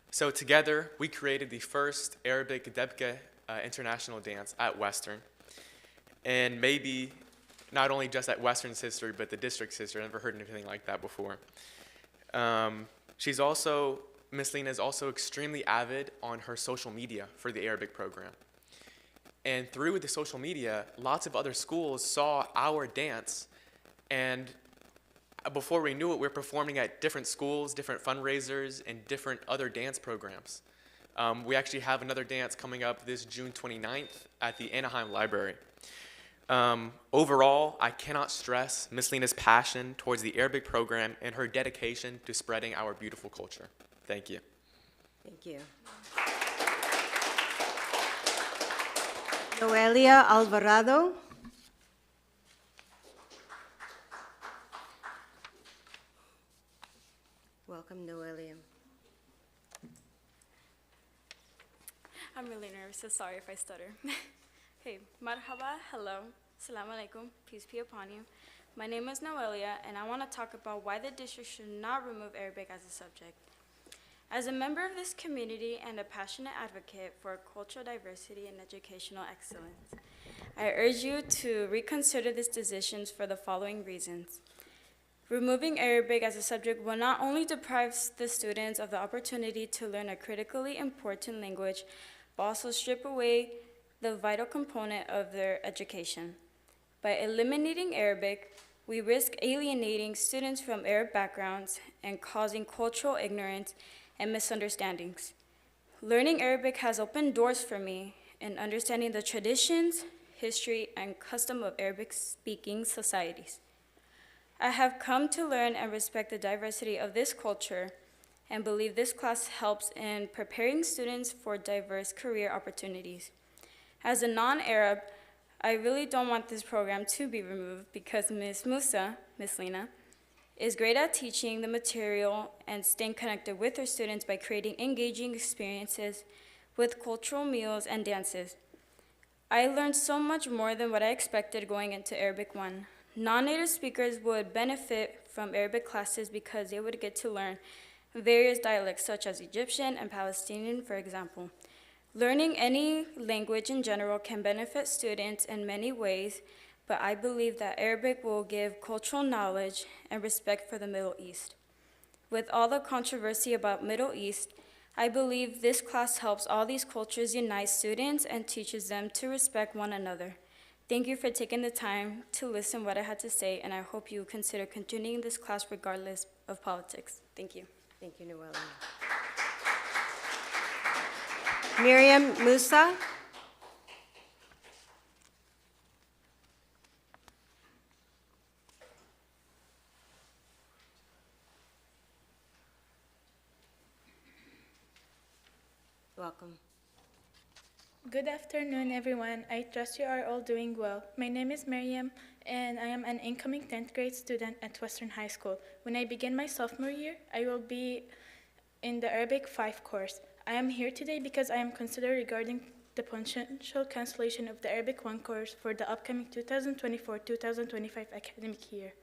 So together, we created the first Arabic Debke international dance at Western. And maybe not only just at Western's history, but the district's history. I've never heard anything like that before. Miss Lena is also extremely avid on her social media for the Arabic program. And through the social media, lots of other schools saw our dance, and before we knew it, we were performing at different schools, different fundraisers, and different other dance programs. We actually have another dance coming up this June 29th at the Anaheim Library. Overall, I cannot stress Miss Lena's passion towards the Arabic program and her dedication to spreading our beautiful culture. Thank you. Thank you. Noelia Alvarado. Welcome, Noelia. I'm really nervous, so sorry if I stutter. Hey, marhaba, hello, assalamu alaikum, peace be upon you. My name is Noelia, and I want to talk about why the district should not remove Arabic as a subject. As a member of this community and a passionate advocate for cultural diversity and educational excellence, I urge you to reconsider this decision for the following reasons. Removing Arabic as a subject will not only deprive the students of the opportunity to learn a critically important language, but also strip away the vital component of their education. By eliminating Arabic, we risk alienating students from Arab backgrounds and causing cultural ignorance and misunderstandings. Learning Arabic has opened doors for me in understanding the traditions, history, and custom of Arabic-speaking societies. I have come to learn and respect the diversity of this culture and believe this class helps in preparing students for diverse career opportunities. As a non-Arab, I really don't want this program to be removed because Ms. Musa, Ms. Lena, is great at teaching the material and staying connected with her students by creating engaging experiences with cultural meals and dances. I learned so much more than what I expected going into Arabic 1. Non-native speakers would benefit from Arabic classes because they would get to learn various dialects such as Egyptian and Palestinian, for example. Learning any language in general can benefit students in many ways, but I believe that Arabic will give cultural knowledge and respect for the Middle East. With all the controversy about Middle East, I believe this class helps all these cultures unite students and teaches them to respect one another. Thank you for taking the time to listen what I had to say, and I hope you consider continuing this class regardless of politics. Thank you. Thank you, Noelia. Miriam Musa. Welcome. Good afternoon, everyone. I trust you are all doing well. My name is Miriam, and I am an incoming 10th grade student at Western High School. When I begin my sophomore year, I will be in the Arabic 5 course. I am here today because I am considering regarding the potential cancellation of the Arabic 1 course for the upcoming 2024-2025 academic year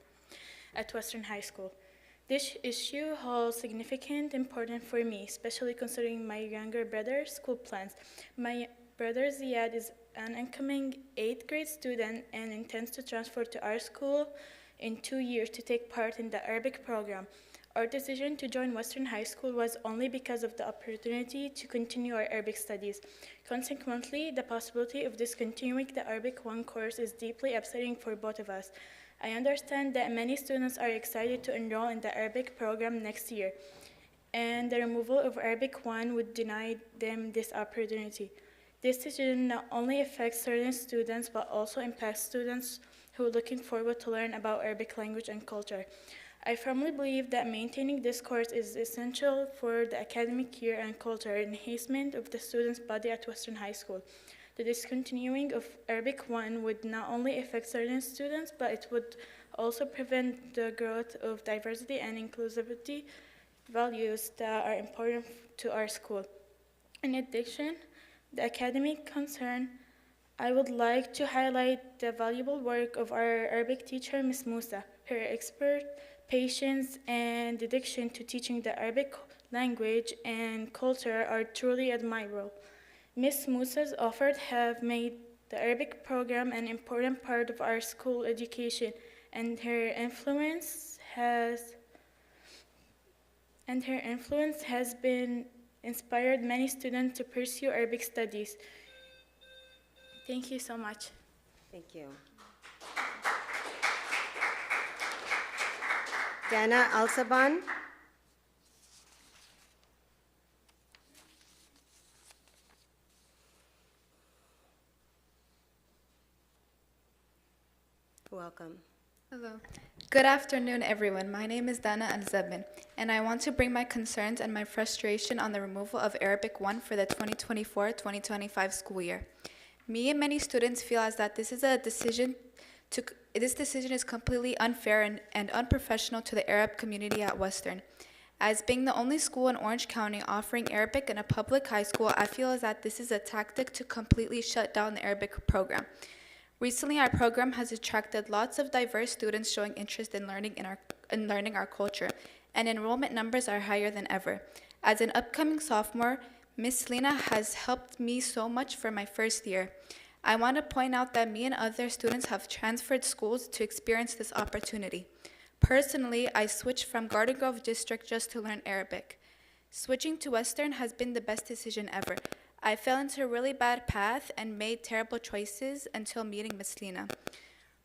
at Western High School. This issue holds significant importance for me, especially considering my younger brother's school plans. My brother Ziad is an incoming 8th grade student and intends to transfer to our school in 2 years to take part in the Arabic program. Our decision to join Western High School was only because of the opportunity to continue our Arabic studies. Consequently, the possibility of discontinuing the Arabic 1 course is deeply upsetting for both of us. I understand that many students are excited to enroll in the Arabic program next year, and the removal of Arabic 1 would deny them this opportunity. This decision not only affects certain students, but also impacts students who are looking forward to learn about Arabic language and culture. I firmly believe that maintaining this course is essential for the academic year and cultural enhancement of the students' body at Western High School. The discontinuing of Arabic 1 would not only affect certain students, but it would also prevent the growth of diversity and inclusivity values that are important to our school. In addition, the academic concern, I would like to highlight the valuable work of our Arabic teacher, Ms. Musa. Her expert patience and dedication to teaching the Arabic language and culture are truly admirable. Ms. Musa's efforts have made the Arabic program an important part of our school education, and her influence has been inspired many students to pursue Arabic studies. Thank you so much. Thank you. Dana Alsaban. Welcome. Hello. Good afternoon, everyone. My name is Dana Al-Zabin, and I want to bring my concerns and my frustration on the removal of Arabic 1 for the 2024-2025 school year. Me and many students feel as that this decision is completely unfair and unprofessional to the Arab community at Western. As being the only school in Orange County offering Arabic in a public high school, I feel as that this is a tactic to completely shut down the Arabic program. Recently, our program has attracted lots of diverse students showing interest in learning our culture, and enrollment numbers are higher than ever. As an upcoming sophomore, Miss Lena has helped me so much for my first year. I want to point out that me and other students have transferred schools to experience this opportunity. Personally, I switched from Garden Grove District just to learn Arabic. Switching to Western has been the best decision ever. I fell into a really bad path and made terrible choices until meeting Miss Lena.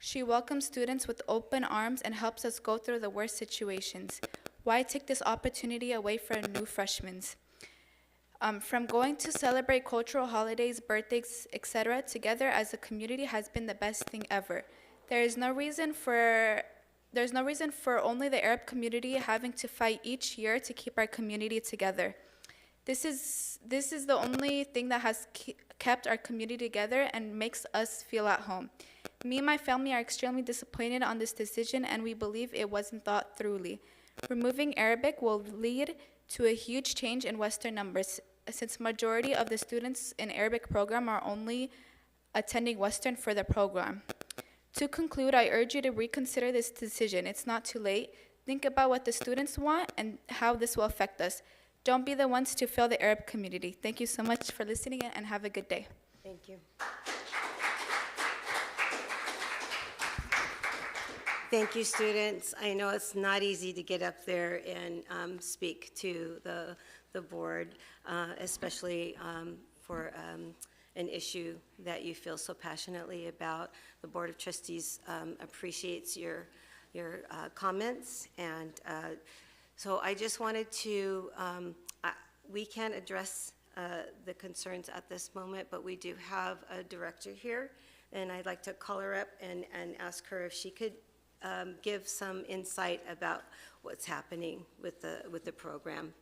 She welcomes students with open arms and helps us go through the worst situations. Why take this opportunity away from new freshmen? From going to celebrate cultural holidays, birthdays, etc. together as a community has been the best thing ever. There's no reason for only the Arab community having to fight each year to keep our community together. This is the only thing that has kept our community together and makes us feel at home. Me and my family are extremely disappointed on this decision, and we believe it wasn't thought thoroughly. Removing Arabic will lead to a huge change in Western numbers, since majority of the students in Arabic program are only attending Western for the program. To conclude, I urge you to reconsider this decision. It's not too late. Think about what the students want and how this will affect us. Don't be the ones to fail the Arab community. Thank you so much for listening and have a good day. Thank you. Thank you, students. I know it's not easy to get up there and speak to the board, especially for an issue that you feel so passionately about. The Board of Trustees appreciates your comments, and so I just wanted to, we can't address the concerns at this moment, but we do have a director here, and I'd like to call her up and ask her if she could give some insight about what's happening with the program.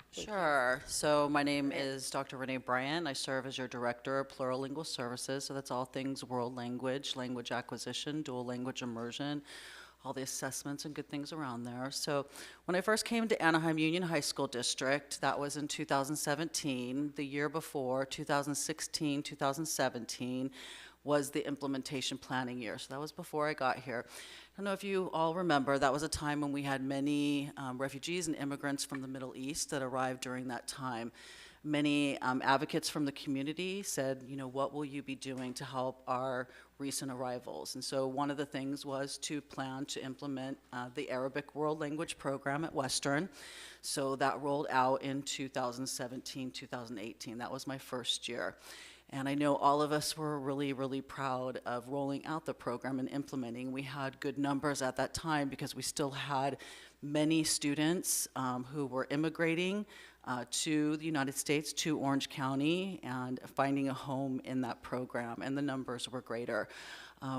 Sure. So my name is Dr. Renee Bryant. I serve as your Director of Plural Lingual Services, so that's all things world language, language acquisition, dual language immersion, all the assessments and good things around there. So when I first came to Anaheim Union High School District, that was in 2017. The year before, 2016, 2017, was the implementation planning year. So that was before I got here. I don't know if you all remember, that was a time when we had many refugees and immigrants from the Middle East that arrived during that time. Many advocates from the community said, you know, what will you be doing to help our recent arrivals? And so one of the things was to plan to implement the Arabic World Language Program at Western. So that rolled out in 2017, 2018. That was my first year. And I know all of us were really, really proud of rolling out the program and implementing. We had good numbers at that time because we still had many students who were immigrating to the United States, to Orange County, and finding a home in that program, and the numbers were greater.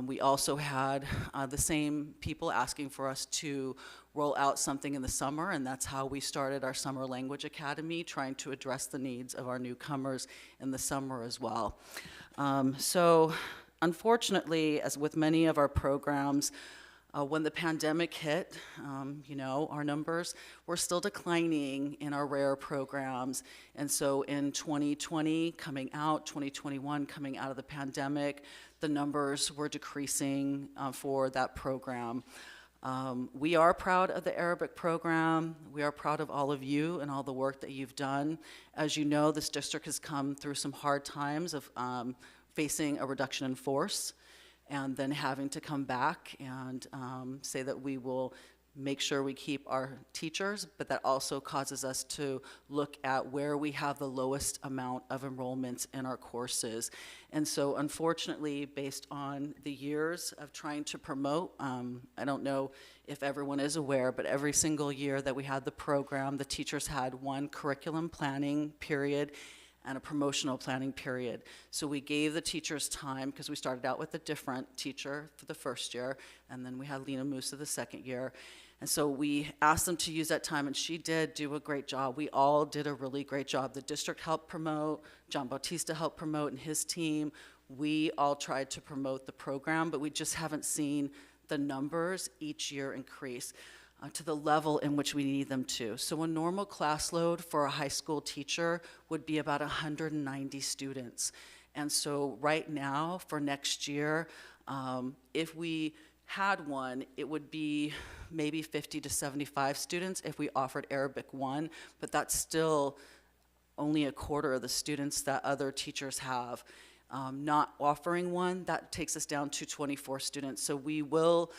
We also had the same people asking for us to roll out something in the summer, and that's how we started our Summer Language Academy, trying to address the needs of our newcomers in the summer as well. So unfortunately, as with many of our programs, when the pandemic hit, our numbers were still declining in our rare programs. And so in 2020, 2021, coming out of the pandemic, the numbers were decreasing for that program. We are proud of the Arabic program. We are proud of all of you and all the work that you've done. As you know, this district has come through some hard times of facing a reduction in force, and then having to come back and say that we will make sure we keep our teachers, but that also causes us to look at where we have the lowest amount of enrollments in our courses. And so unfortunately, based on the years of trying to promote, I don't know if everyone is aware, but every single year that we had the program, the teachers had one curriculum planning period and a promotional planning period. So we gave the teachers time, because we started out with a different teacher for the first year, and then we had Lena Musa the second year. And so we asked them to use that time, and she did do a great job. We all did a really great job. The district helped promote, John Bautista helped promote, and his team. We all tried to promote the program, but we just haven't seen the numbers each year increase to the level in which we need them to. So a normal class load for a high school teacher would be about 190 students. And so right now, for next year, if we had one, it would be maybe 50 to 75 students if we offered Arabic 1, but that's still only a quarter of the students that other teachers have. Not offering one, that takes us down to 24 students. So we will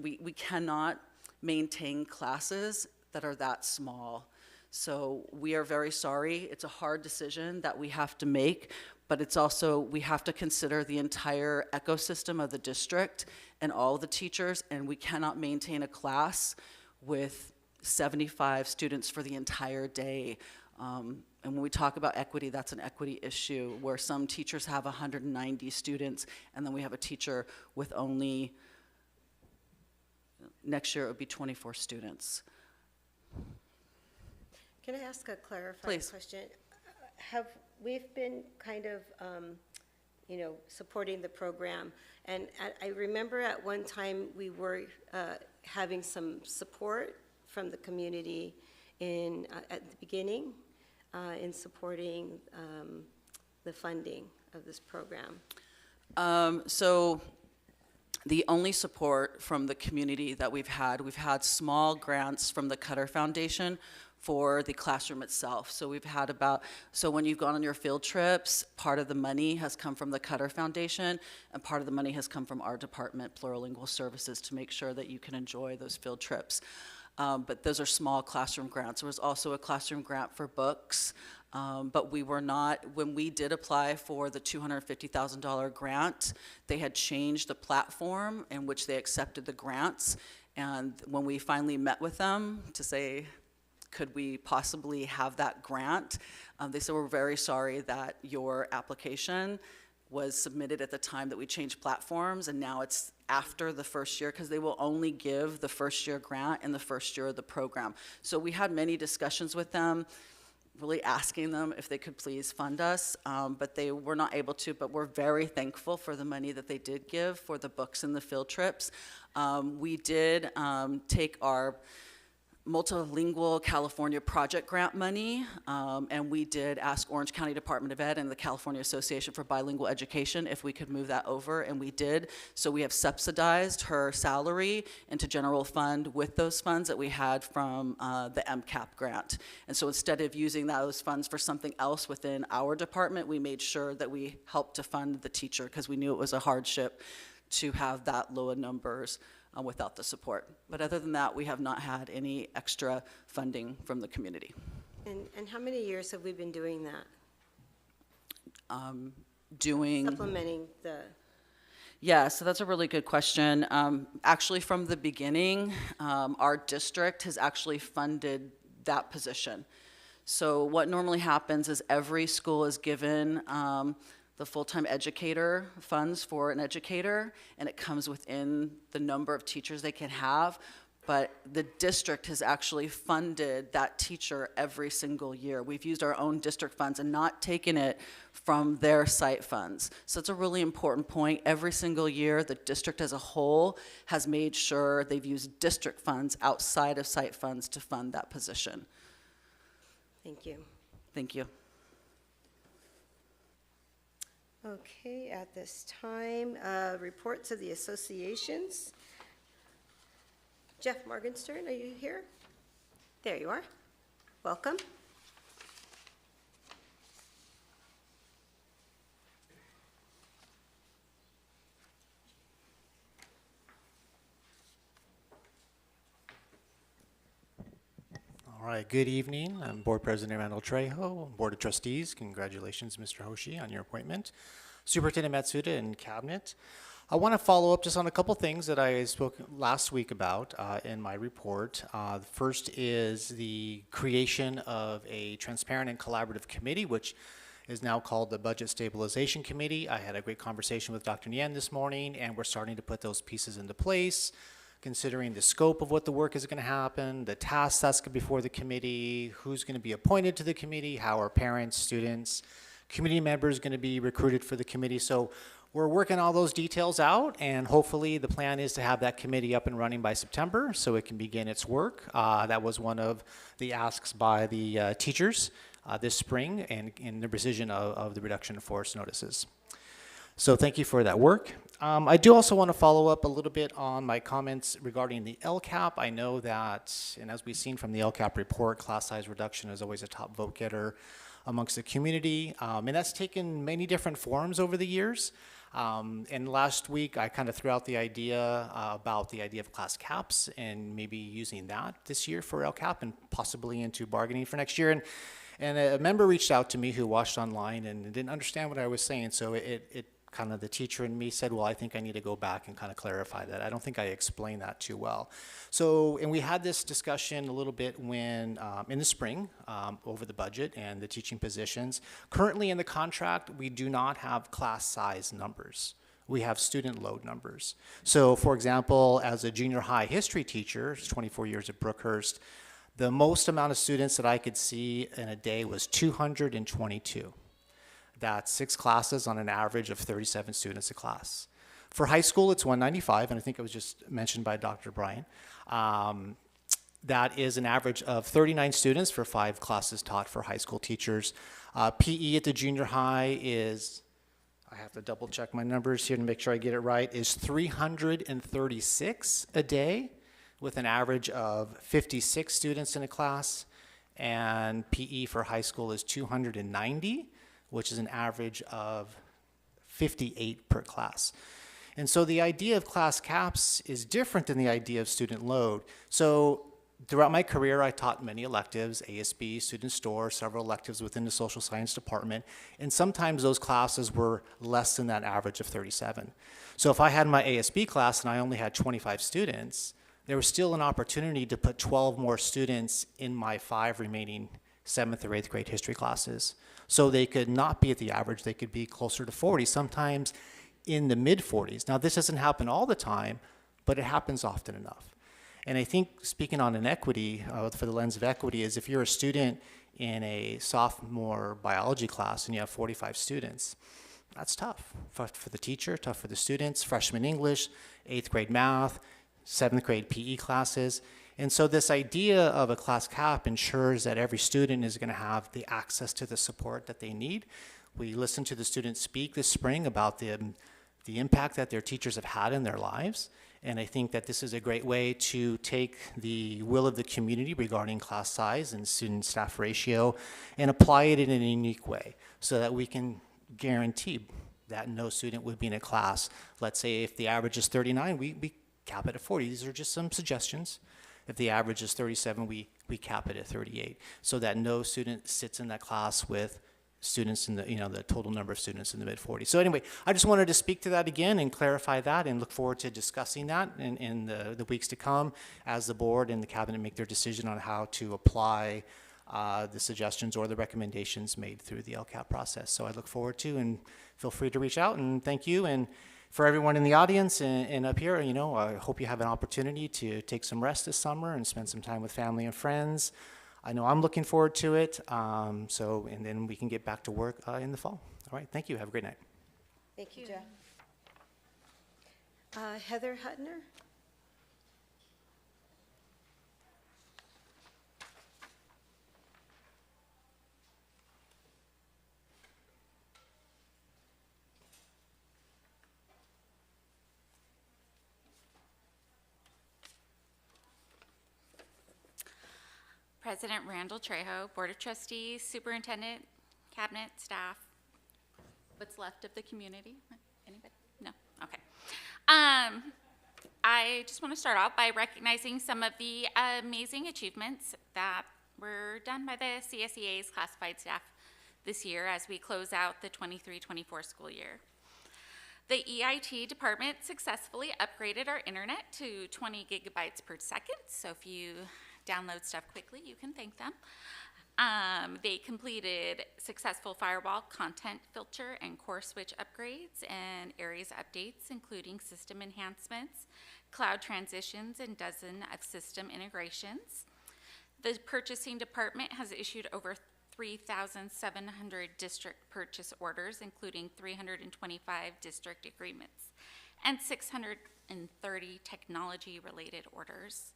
we cannot maintain classes that are that small. So we are very sorry. It's a hard decision that we have to make, but it's also, we have to consider the entire ecosystem of the district and all the teachers, and we cannot maintain a class with 75 students for the entire day. And when we talk about equity, that's an equity issue, where some teachers have 190 students, and then we have a teacher with only, next year it would be 24 students. Can I ask a clarifying question? We've been kind of, supporting the program, and I remember at one time we were having some support from the community at the beginning in supporting the funding of this program. So the only support from the community that we've had small grants from the Cutter Foundation for the classroom itself. So we've had so when you've gone on your field trips, part of the money has come from the Cutter Foundation, and part of the money has come from our department, Plurilingual Services, to make sure that you can enjoy those field trips. But those are small classroom grants. There was also a classroom grant for books, but we were not, when we did apply for the $250,000 grant, they had changed the platform in which they accepted the grants. And when we finally met with them to say, could we possibly have that grant, they said, we're very sorry that your application was submitted at the time that we changed platforms, and now it's after the first year, because they will only give the first year grant in the first year of the program. So we had many discussions with them, really asking them if they could please fund us, but they were not able to, but we're very thankful for the money that they did give for the books and the field trips. We did take our multilingual California project grant money, and we did ask Orange County Department of Ed and the California Association for Bilingual Education if we could move that over, and we did. So we have subsidized her salary into general fund with those funds that we had from the LCAP grant. And so instead of using those funds for something else within our department, we made sure that we helped to fund the teacher, because we knew it was a hardship to have that low of numbers without the support. But other than that, we have not had any extra funding from the community. And how many years have we been doing that? Supplementing the... Yeah, so that's a really good question. Actually, from the beginning, our district has actually funded that position. So what normally happens is every school is given the full-time educator funds for an educator, and it comes within the number of teachers they can have. But the district has actually funded that teacher every single year. We've used our own district funds and not taken it from their site funds. So it's a really important point. Every single year, the district as a whole has made sure they've used district funds outside of site funds to fund that position. Thank you. Thank you. Okay, at this time, reports of the associations. Jeff Morgenstern, are you here? There you are. Welcome. All right, good evening. I'm Board President Randall Trejo, Board of Trustees. Congratulations, Mr. Hoshi, on your appointment. Superintendent Matsuda and Cabinet. I want to follow up just on a couple things that I spoke last week about in my report. The first is the creation of a transparent and collaborative committee, which is now called the Budget Stabilization Committee. I had a great conversation with Dr. Nguyen this morning, and we're starting to put those pieces into place, considering the scope of what the work is going to happen, the tasks that's before the committee, who's going to be appointed to the committee, how are parents, students, committee members going to be recruited for the committee. So we're working all those details out, and hopefully the plan is to have that committee up and running by September so it can begin its work. That was one of the asks by the teachers this spring, and in the rescission of the reduction of force notices. So thank you for that work. I do also want to follow up a little bit on my comments regarding the LCAP. I know that, and as we've seen from the LCAP report, class size reduction is always a top vote getter amongst the community, and that's taken many different forms over the years. And last week, I kind of threw out the idea about the idea of class caps and maybe using that this year for LCAP and possibly into bargaining for next year. And a member reached out to me who watched online and didn't understand what I was saying, so it kind of, the teacher in me said, well, I think I need to go back and kind of clarify that. I don't think I explained that too well. So, and we had this discussion a little bit when, in the spring, over the budget and the teaching positions. Currently in the contract, we do not have class size numbers. We have student load numbers. So, for example, as a junior high history teacher, 24 years at Brookhurst, the most amount of students that I could see in a day was 222. That's 6 classes on an average of 37 students a class. For high school, it's 195, and I think it was just mentioned by Dr. Bryan. That is an average of 39 students for 5 classes taught for high school teachers. PE at the junior high is, I have to double check my numbers here to make sure I get it right, is 336 a day with an average of 56 students in a class. And PE for high school is 290. Which is an average of 58 per class. And so the idea of class caps is different than the idea of student load. So throughout my career, I taught many electives, ASB, student store, several electives within the social science department, and sometimes those classes were less than that average of 37. So if I had my ASB class and I only had 25 students, there was still an opportunity to put 12 more students in my 5 remaining 7th or 8th grade history classes. So they could not be at the average, they could be closer to 40, sometimes in the mid 40s. Now this doesn't happen all the time, but it happens often enough. And I think speaking on inequity, for the lens of equity, is if you're a student in a sophomore biology class and you have 45 students, that's tough for the teacher, tough for the students, freshman English, 8th grade math, 7th grade PE classes. And so this idea of a class cap ensures that every student is going to have the access to the support that they need. We listened to the students speak this spring about the impact that their teachers have had in their lives. And I think that this is a great way to take the will of the community regarding class size and student staff ratio and apply it in a unique way so that we can guarantee that no student would be in a class. Let's say if the average is 39, we cap it at 40. These are just some suggestions. If the average is 37, we cap it at 38, so that no student sits in that class with students in the, the total number of students in the mid-40s. So anyway, I just wanted to speak to that again and clarify that, and look forward to discussing that in the weeks to come as the board and the cabinet make their decision on how to apply the suggestions or the recommendations made through the LCAP process. So I look forward to, and feel free to reach out, and thank you. And for everyone in the audience and up here, you know, I hope you have an opportunity to take some rest this summer and spend some time with family and friends. I know I'm looking forward to it. And then we can get back to work in the fall. All right, thank you. Have a great night. Thank you, Jeff. Heather Hutner? President Randall Trejo, Board of Trustees, Superintendent, Cabinet, staff, what's left of the community? Anybody? No? Okay. I just want to start off by recognizing some of the amazing achievements that were done by the CSEA's classified staff this year as we close out the 23-24 school year. The EIT department successfully upgraded our internet to 20 gigabytes per second, so if you download stuff quickly, you can thank them. They completed successful firewall, content filter, and core switch upgrades and areas updates, including system enhancements, cloud transitions, and dozen of system integrations. The purchasing department has issued over 3,700 district purchase orders, including 325 district agreements, and 630 technology-related orders.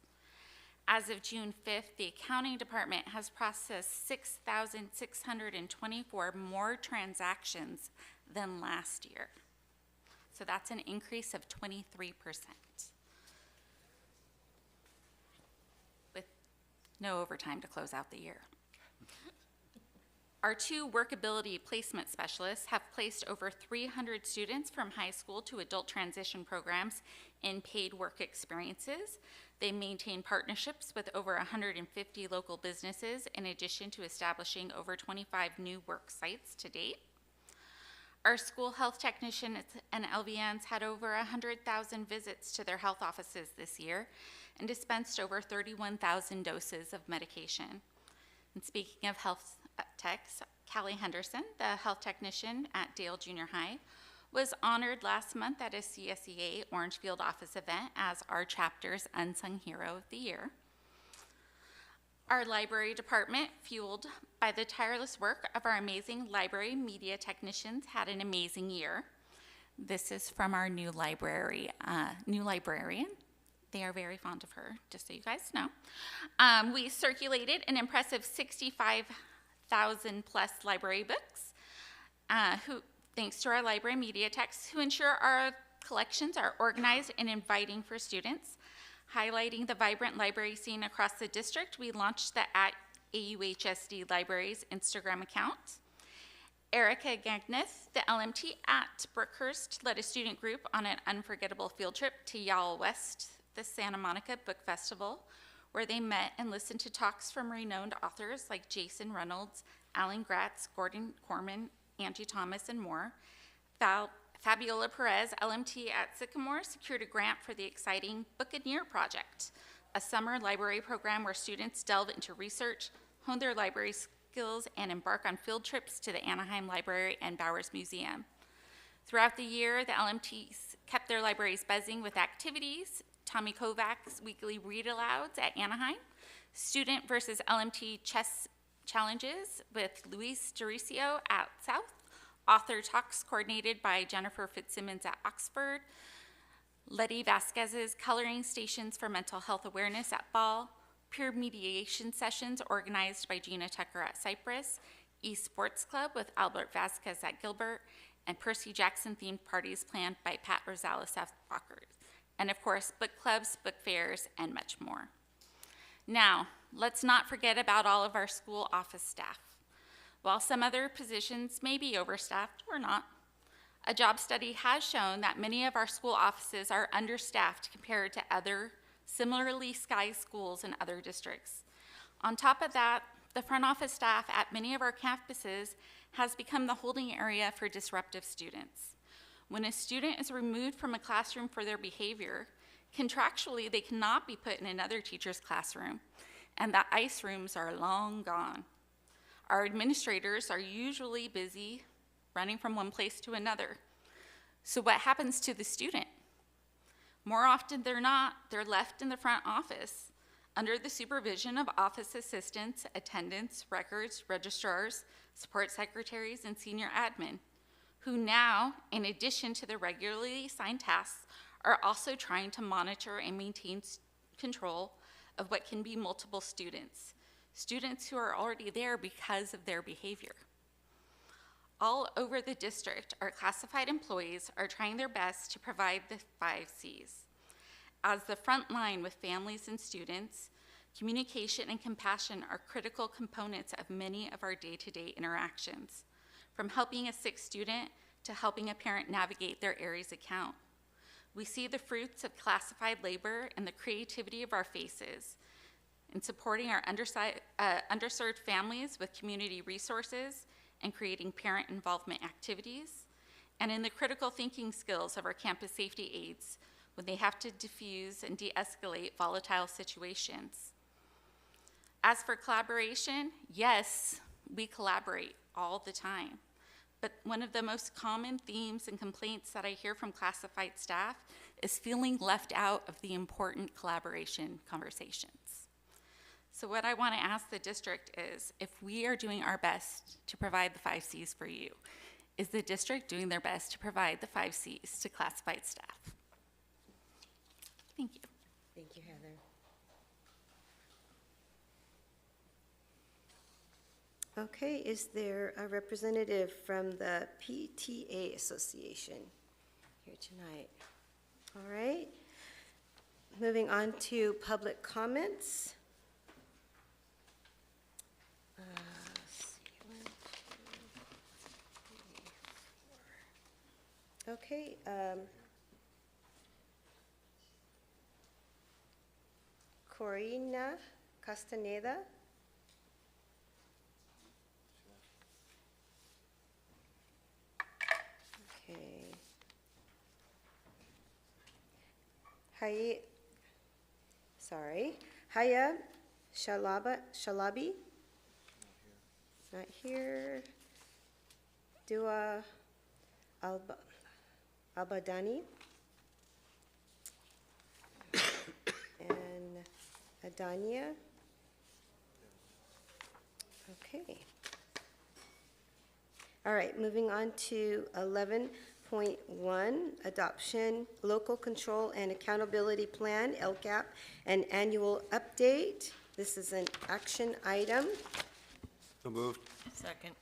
As of June 5th, the accounting department has processed 6,624 more transactions than last year. So that's an increase of 23%. With no overtime to close out the year. Our 2 workability placement specialists have placed over 300 students from high school to adult transition programs in paid work experiences. They maintain partnerships with over 150 local businesses, in addition to establishing over 25 new work sites to date. Our school health technicians and LVNs had over 100,000 visits to their health offices this year and dispensed over 31,000 doses of medication. And speaking of health techs, Callie Henderson, the health technician at Dale Junior High, was honored last month at a CSEA Orangefield office event as our chapter's Unsung Hero of the Year. Our library department, fueled by the tireless work of our amazing library media technicians, had an amazing year. This is from our new librarian. They are very fond of her, just so you guys know. We circulated an impressive 65,000 plus library books, thanks to our library media techs who ensure our collections are organized and inviting for students. Highlighting the vibrant library scene across the district, we launched the @AUHSD Libraries Instagram account. Erica Gagneth, the LMT at Brookhurst, led a student group on an unforgettable field trip to Y'all West, the Santa Monica Book Festival, where they met and listened to talks from renowned authors like Jason Reynolds, Alan Gratz, Gordon Corman, Angie Thomas, and more. Fabiola Perez, LMT at Sycamore, secured a grant for the exciting Bookaneer Project, a summer library program where students delve into research, hone their library skills, and embark on field trips to the Anaheim Library and Bowers Museum. Throughout the year, the LMTs kept their libraries buzzing with activities, Tommy Kovac's weekly read-alouds at Anaheim, student versus LMT chess challenges with Luis Doricio at South, author talks coordinated by Jennifer Fitzsimmons at Oxford, Letty Vasquez's coloring stations for mental health awareness at Ball, peer mediation sessions organized by Gina Tucker at Cypress, eSports Club with Albert Vasquez at Gilbert, and Percy Jackson themed parties planned by Pat Rosales at Walker. And of course, book clubs, book fairs, and much more. Now, let's not forget about all of our school office staff. While some other positions may be overstaffed or not, a job study has shown that many of our school offices are understaffed compared to other similarly sized schools in other districts. On top of that, the front office staff at many of our campuses has become the holding area for disruptive students. When a student is removed from a classroom for their behavior, contractually they cannot be put in another teacher's classroom. and the ice rooms are long gone. Our administrators are usually busy running from one place to another. So what happens to the student? More often than not, they're left in the front office under the supervision of office assistants, attendants, records, registrars, support secretaries, and senior admin, who now, in addition to the regularly assigned tasks, are also trying to monitor and maintain control of what can be multiple students who are already there because of their behavior. All over the district, our classified employees are trying their best to provide the 5 C's. As the front line with families and students, communication and compassion are critical components of many of our day-to-day interactions, from helping a sick student to helping a parent navigate their Aries account. We see the fruits of classified labor and the creativity of our faces in supporting our underserved families with community resources and creating parent involvement activities, and in the critical thinking skills of our campus safety aides when they have to diffuse and de-escalate volatile situations. As for collaboration, yes, we collaborate all the time. But one of the most common themes and complaints that I hear from classified staff is feeling left out of the important collaboration conversations. So what I want to ask the district is, if we are doing our best to provide the 5 C's for you, is the district doing their best to provide the 5 C's to classified staff? Thank you. Thank you, Heather. Okay, is there a representative from the PTA Association here tonight? All right. Moving on to public comments. Let's see, 1, 2, 3, 4. Okay. Corina Castaneda. Okay. Haya Shalabi. Not here. Dua Albadani. And Adania. Okay. All right, moving on to 11.1, adoption, local control and accountability plan, LCAP, and annual update. This is an action item. So moved. Second.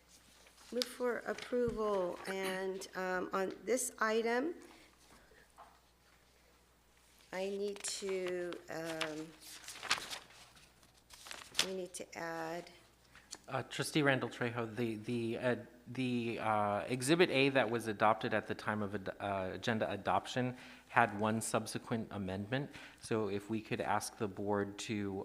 Move for approval, and on this item, I need to, we need to add. Trustee Randall Trejo, the Exhibit A that was adopted at the time of agenda adoption had one subsequent amendment. So if we could ask the board to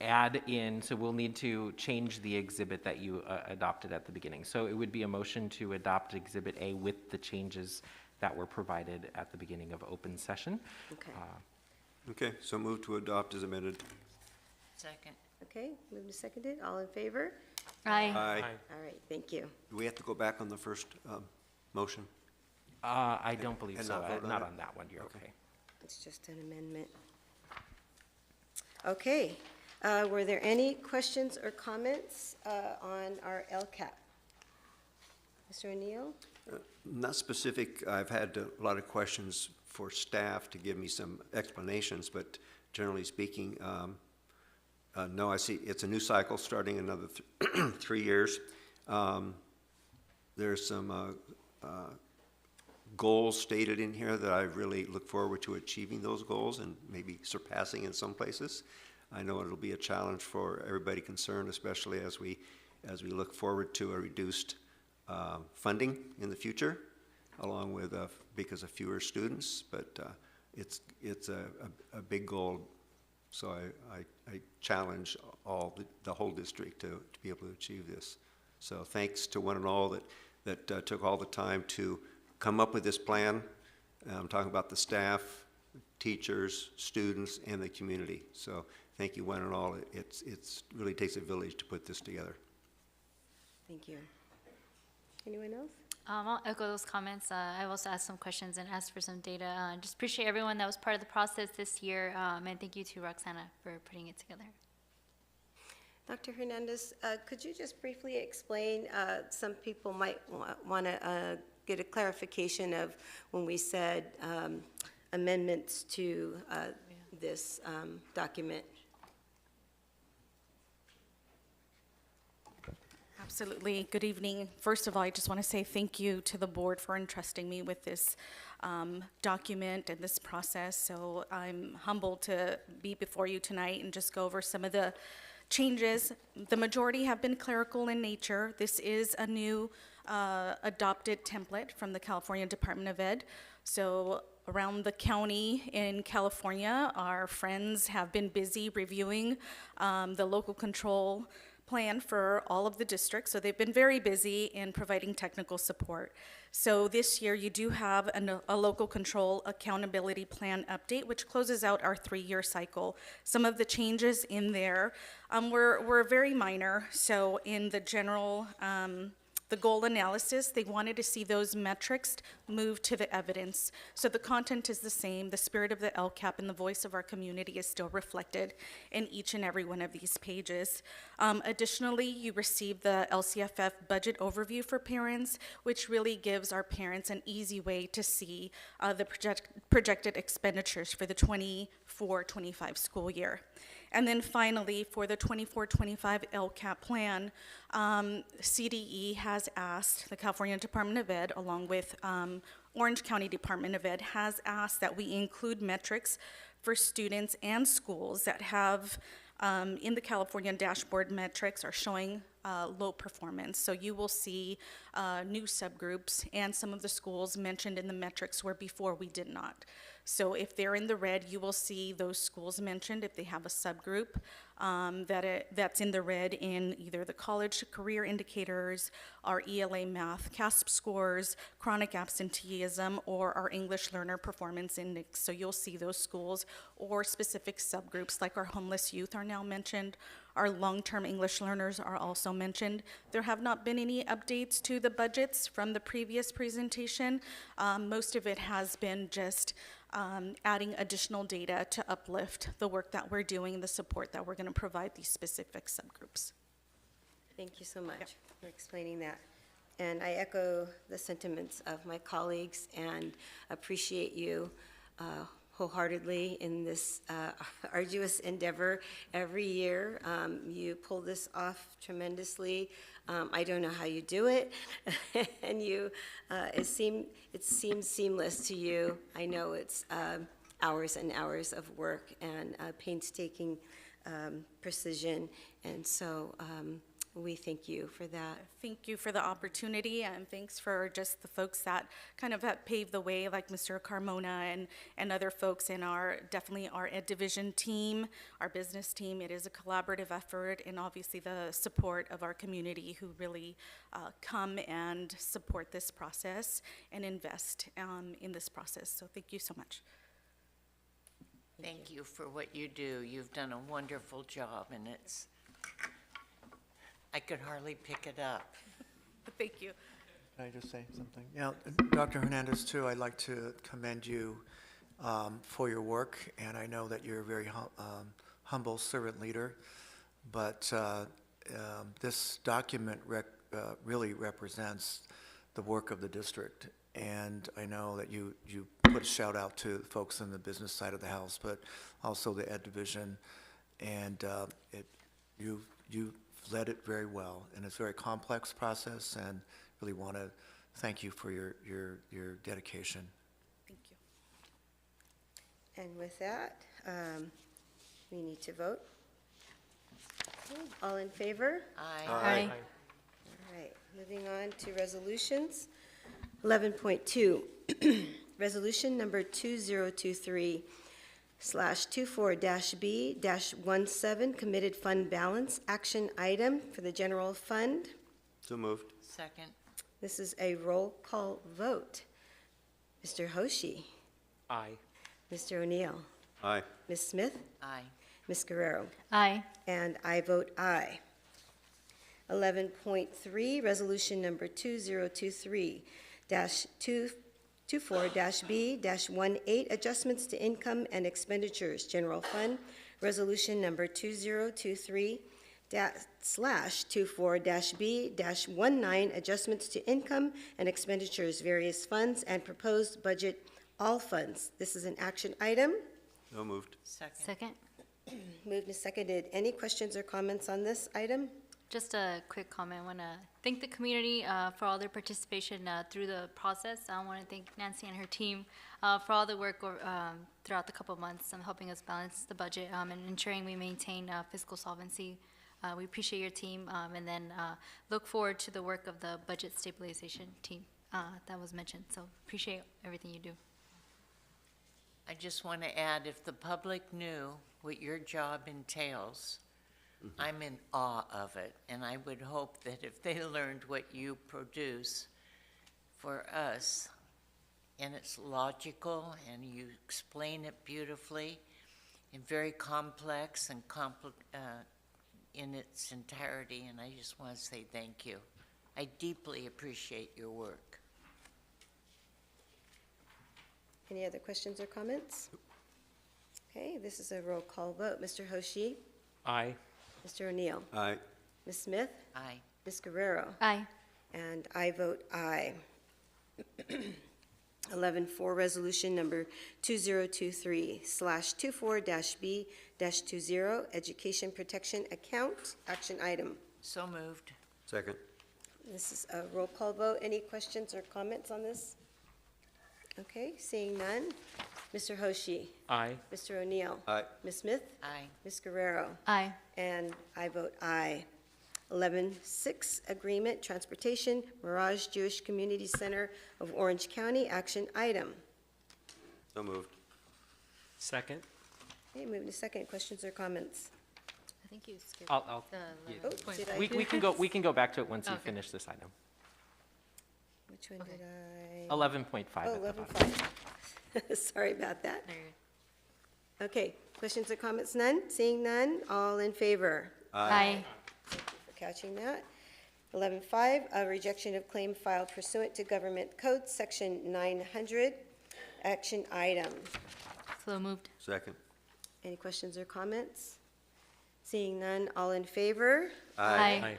add in, so we'll need to change the exhibit that you adopted at the beginning. So it would be a motion to adopt Exhibit A with the changes that were provided at the beginning of open session. Okay. Okay, so move to adopt as amended. Second. Okay, moved and seconded, all in favor? Aye. Aye. All right, thank you. Do we have to go back on the first motion? I don't believe And so. not vote on Not it? on that one, you're okay. It's just an amendment. Okay, were there any questions or comments on our LCAP? Mr. O'Neill? Not specific. I've had a lot of questions for staff to give me some explanations, but generally speaking, no, I see it's a new cycle starting another 3 years. There's some goals stated in here that I really look forward to achieving those goals and maybe surpassing in some places. I know it'll be a challenge for everybody concerned, especially as we look forward to a reduced funding in the future, along with because of fewer students. But it's a big goal. So I challenge the whole district to be able to achieve this. So thanks to one and all that took all the time to come up with this plan. I'm talking about the staff, teachers, students, and the community. So thank you one and all. It's really takes a village to put this together. Thank you. Anyone else? I'll echo those comments. I've also asked some questions and asked for some data. Just appreciate everyone that was part of the process this year, and thank you to Roxana for putting it together. Dr. Hernandez, could you just briefly explain, some people might want to get a clarification of when we said amendments to this document? Absolutely. Good evening. First of all, I just want to say thank you to the board for entrusting me with this document and this process. So I'm humbled to be before you tonight and just go over some of the changes. The majority have been clerical in nature. This is a new adopted template from the California Department of Ed. So around the county in California, our friends have been busy reviewing the local control plan for all of the districts. So they've been very busy in providing technical support. So this year you do have a local control accountability plan update, which closes out our 3-year cycle. Some of the changes in there were very minor. So in the general, the goal analysis, they wanted to see those metrics move to the evidence. So the content is the same, the spirit of the LCAP and the voice of our community is still reflected in each and every one of these pages. Additionally, you receive the LCFF budget overview for parents, which really gives our parents an easy way to see the projected expenditures for the 24-25 school year. And then finally, for the 24-25 LCAP plan, CDE has asked, the California Department of Ed, along with Orange County Department of Ed, has asked that we include metrics for students and schools that have, in the California dashboard metrics, are showing low performance. So you will see new subgroups and some of the schools mentioned in the metrics where before we did not. So if they're in the red, you will see those schools mentioned if they have a subgroup that's in the red in either the college career indicators, our ELA math CASP scores, chronic absenteeism, or our English learner performance index. So you'll see those schools or specific subgroups like our homeless youth are now mentioned. Our long-term English learners are also mentioned. There have not been any updates to the budgets from the previous presentation. Most of it has been just adding additional data to uplift the work that we're doing, the support that we're going to provide these specific subgroups. Thank you so much for explaining that. And I echo the sentiments of my colleagues and appreciate you wholeheartedly in this arduous endeavor every year. You pull this off tremendously. I don't know how you do it, and it seems seamless to you. I know it's hours and hours of work and painstaking precision, and so we thank you for that. Thank you for the opportunity, and thanks for just the folks that kind of have paved the way, like Mr. Carmona and other folks in definitely our Ed Division team, our business team. It is a collaborative effort, and obviously the support of our community who really come and support this process and invest in this process. So thank you so much. Thank you for what you do. You've done a wonderful job, and I could hardly pick it up. Thank you. Can I just say something? Yeah, Dr. Hernandez, too, I'd like to commend you for your work, and I know that you're a very humble servant leader, but this document really represents the work of the district, and I know that you put a shout out to folks in the business side of the house, but also the Ed Division, and you led it very well, and it's a very complex process, and really want to thank you for your dedication. Thank you. And with that, we need to vote. All in favor? Aye. Aye. All right, moving on to resolutions. 11.2, resolution number 2023/24-B-17, committed fund balance, action item for the general fund. So moved. Second. This is a roll call vote. Mr. Hoshi, Aye. Mr. O'Neill, Aye. Ms. Smith, Aye. Ms. Guerrero. Aye. And I vote aye. 11.3, resolution number 2023-224-B-18, adjustments to income and expenditures, general fund. Resolution number 2023-24-B-19, adjustments to income and expenditures, various funds, and proposed budget, all funds. This is an action item. So moved. Second. Moved and seconded. Any questions or comments on this item? Just a quick comment. I want to thank the community for all their participation through the process. I want to thank Nancy and her team for all the work throughout the couple of months helping us balance the budget and ensuring we maintain fiscal solvency. We appreciate your team and then look forward to the work of the budget stabilization team that was mentioned. So appreciate everything you do. I just want to add, if the public knew what your job entails, I'm in awe of it, and I would hope that if they learned what you produce for us, and it's logical, and you explain it beautifully, and very complex and in its entirety, and I just want to say thank you. I deeply appreciate your work. Any other questions or comments? Okay, this is a roll call vote. Mr. Hoshi? Aye. Mr. O'Neill? Aye. Ms. Smith? Aye. Ms. Guerrero? Aye. And I vote aye. 11.4, resolution number 2023/24-B-20, education protection account, action item. So moved. Second. This is a roll call vote. Any questions or comments on this? Okay, seeing none. Mr. Hoshi? Aye. Mr. O'Neill? Aye. Ms. Smith? Aye. Ms. Guerrero? Aye. And I vote aye. 11.6, agreement, transportation, Mirage Jewish Community Center of Orange County, action item. So moved. Second. Okay, moving to second. Questions or comments? I think you skipped I'll the yeah. 11.5. Did I? We can go back to it once you Okay. finish this item. Which one did I? 11.5 Oh, at the bottom. 11.5. Sorry about that. There you Okay, questions or comments? None? Seeing none? All in favor? go. Aye. Thank you for catching that. 11.5, a rejection of claim filed pursuant to Government Code, Section 900, action item. So moved. Second. Any questions or comments? Seeing none, all in favor? Aye.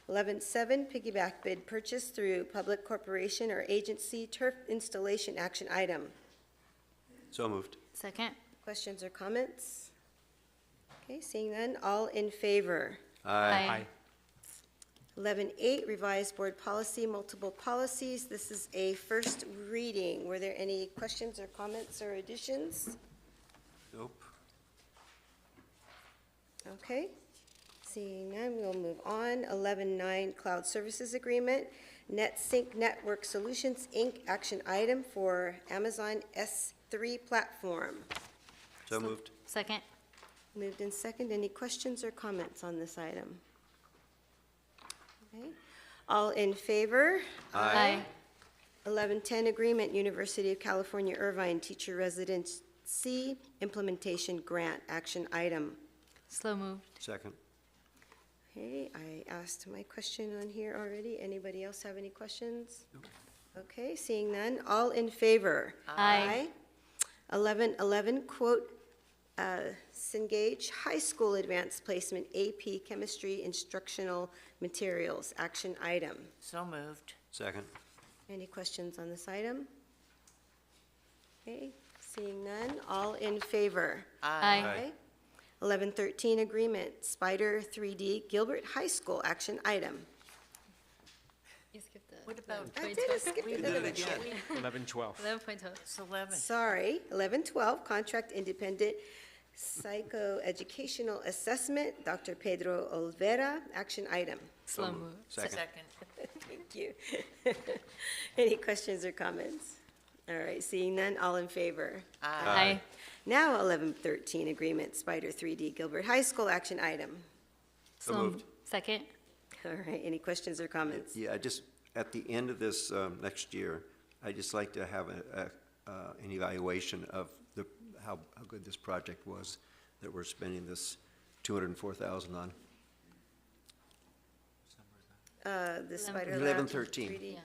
11.7, piggyback bid purchase through public corporation or agency turf installation, action item. So moved. Second. Questions or comments? Okay, seeing none, all in favor? Aye. 11.8, revised board policy, multiple policies. This is a first reading. Were there any questions or comments or additions? Nope. Okay, seeing none, we'll move on. 11.9, cloud services agreement, NetSync Network Solutions, Inc., action item for Amazon S3 platform. So moved. Second. Moved in second. Any questions or comments on this item? Okay. All in favor? Aye. 11.10, agreement, University of California Irvine Teacher Residency Implementation Grant, action item. Slow moved. Second. Okay, I asked my question on here already. Anybody else have any questions? Okay, seeing none. All in favor? Aye. 11.11, quote, Cengage High School Advanced Placement AP Chemistry Instructional Materials, action item. So moved. Second. Any questions on this item? Okay, seeing none. All in favor? Aye. 11.13, agreement, Spider 3D Gilbert High School, action item. You skipped the. What about? I did skip it. 11:12. 11.12. It's 11. Sorry, 11.12, contract independent psychoeducational assessment, Dr. Pedro Olvera, action item. Slow moved. Second. Thank you. Any questions or comments? All right, seeing none, all in favor? Aye. Now 11.13, agreement, Spider 3D Gilbert High School, action item. So moved. Second. All right, any questions or comments? Yeah, just at the end of this next year, I'd just like to have an evaluation of how good this project was. that we're spending this $204,000 on? The Spider Lab. 1113. 3D, Yeah.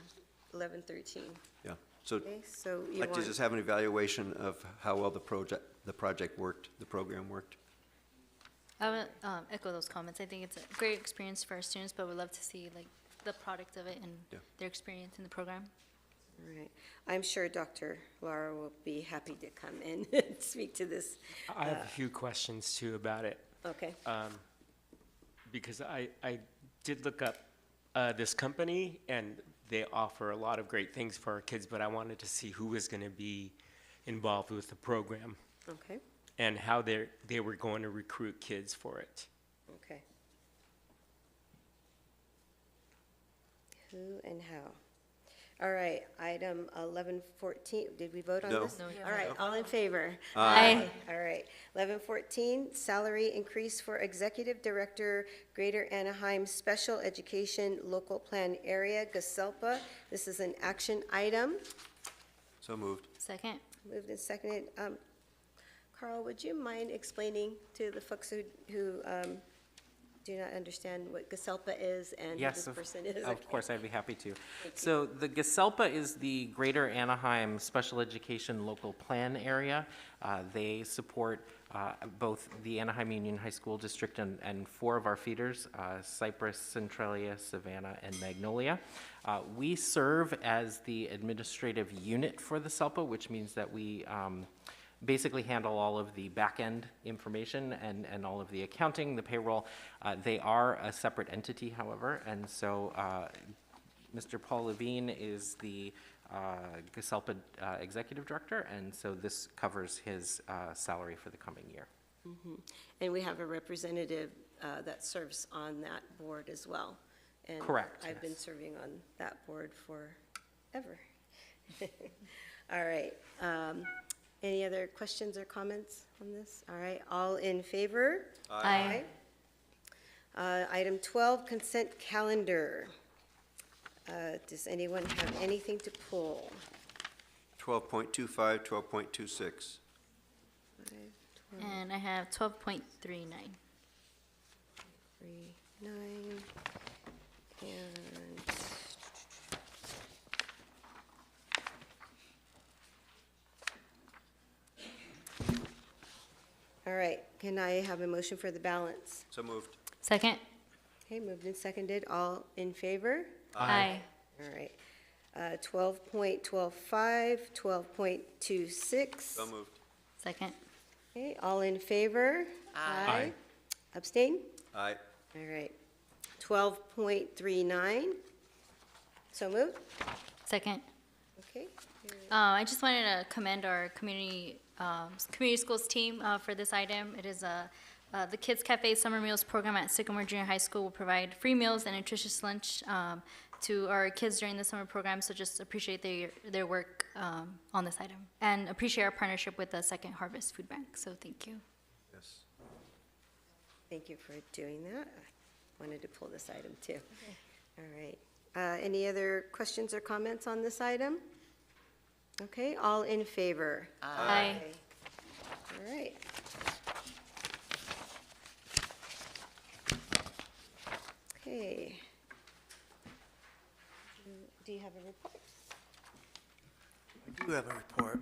1113. Yeah, so Okay, so I'd you like to want, just have an evaluation of how well the project worked, the program worked. I would echo those comments. I think it's a great experience for our students, but we'd love to see like the product of it and Yeah. their experience in the program. all right. I'm sure Dr. Lara will be happy to come in and speak to this. I have a few questions too about it. Okay. Because I did look up this company, and they offer a lot of great things for our kids, but I wanted to see who was going to be involved with the program Okay, and how they were going to recruit kids for it. okay. Who and how? All right, item 1114, did we vote on No. this? No. All right, all in favor? Aye. All right, 1114, salary increase for Executive Director, Greater Anaheim Special Education Local Plan Area, GASELPA. This is an action item. So moved. Second. Moved and seconded. Carl, would you mind explaining to the folks who do not understand what GASELPA is and who Yes, this person is? of course, I'd be happy to. So the GASELPA is the Greater Anaheim Special Education Local Plan Area. They support both the Anaheim Union High School District and 4 of our feeders, Cypress, Centralia, Savannah, and Magnolia. We serve as the administrative unit for the SELPA, which means that we basically handle all of the back-end information and all of the accounting, the payroll. They are a separate entity, however, and so Mr. Paul Levine is the GASELPA Executive Director, and so this covers his salary for the coming year. Mhm. And we have a representative that serves on that board as well. And Correct, I've been yes. serving on that board forever. All right. Any other questions or comments on this? All right, all in favor? Aye. Item 12, consent calendar. Does anyone have anything to pull? 12.25, 12.26. And I have 12.39. 9, and all right, can I have a motion for the balance? So moved. Second. Okay, moved and seconded, all in favor? Aye. All right, 12.12.5, 12.26. So moved. Second. Okay, all in favor? Aye. Abstain? Aye. All right, 12.39. So moved? Second. Okay. I just wanted to commend our community schools team for this item. It is the Kids Cafe Summer Meals Program at Sycamore Junior High School will provide free meals and nutritious lunch to our kids during the summer program. So just appreciate their work on this item and appreciate our partnership with the Second Harvest Food Bank. So thank you. Yes. Thank you for doing that. I wanted to pull this item too. All right. Any other questions or comments on this item? Okay, all in favor? Aye. All right. Okay. Do you have a report? I do have a report.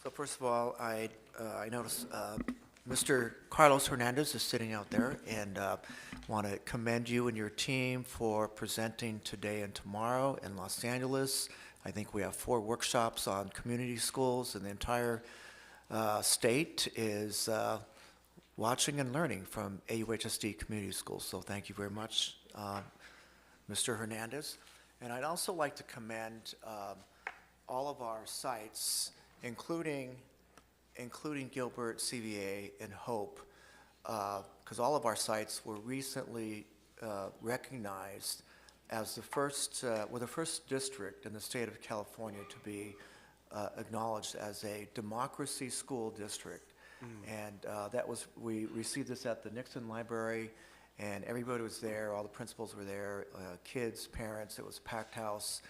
So first of all, I noticed Mr. Carlos Hernandez is sitting out there, and want to commend you and your team for presenting today and tomorrow in Los Angeles. I think we have 4 workshops on community schools, and the entire state is watching and learning from AUHSD community schools. So thank you very much, Mr. Hernandez. And I'd also like to commend all of our sites, including Gilbert, CVA, and Hope, because all of our sites were recently recognized as the first district in the state of California to be acknowledged as a democracy school district. And we received this at the Nixon Library, and everybody was there, all the principals were there, kids, parents. It was a packed house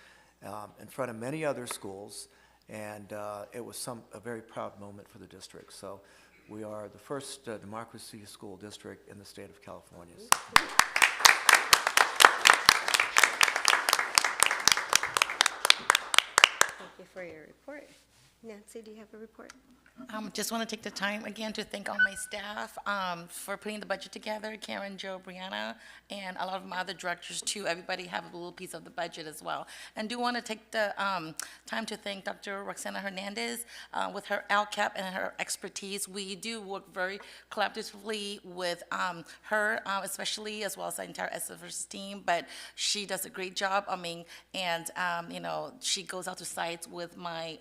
in front of many other schools, and it was a very proud moment for the district. So We are the first democracy school district in the state of California. Thank you for your report. Nancy, do you have a report? Just want to take the time again to thank all my staff for putting the budget together, Karen, Joe, Brianna, and a lot of my other directors too. Everybody have a little piece of the budget as well. And do want to take the time to thank Dr. Roxana Hernandez with her LCAP and her expertise. We do work very collaboratively with her, especially as well as the entire SFRS team, but she does a great job. And you know, she goes out to sites with my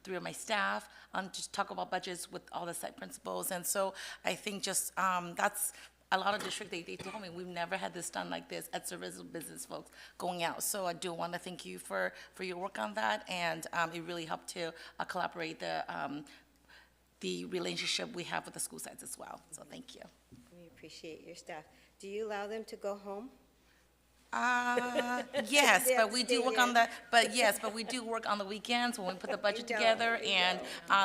3 of my staff, just talk about budgets with all the site principals. And so I think just that's a lot of districts, they told me we've never had this done like this at service of business folks going out. So I do want to thank you for your work on that, and it really helped to collaborate the relationship we have with the school sites as well. So thank you. We appreciate your staff. Do you allow them to go home? Yes, but we do work on the, but we do work on the weekends when we put the budget together, and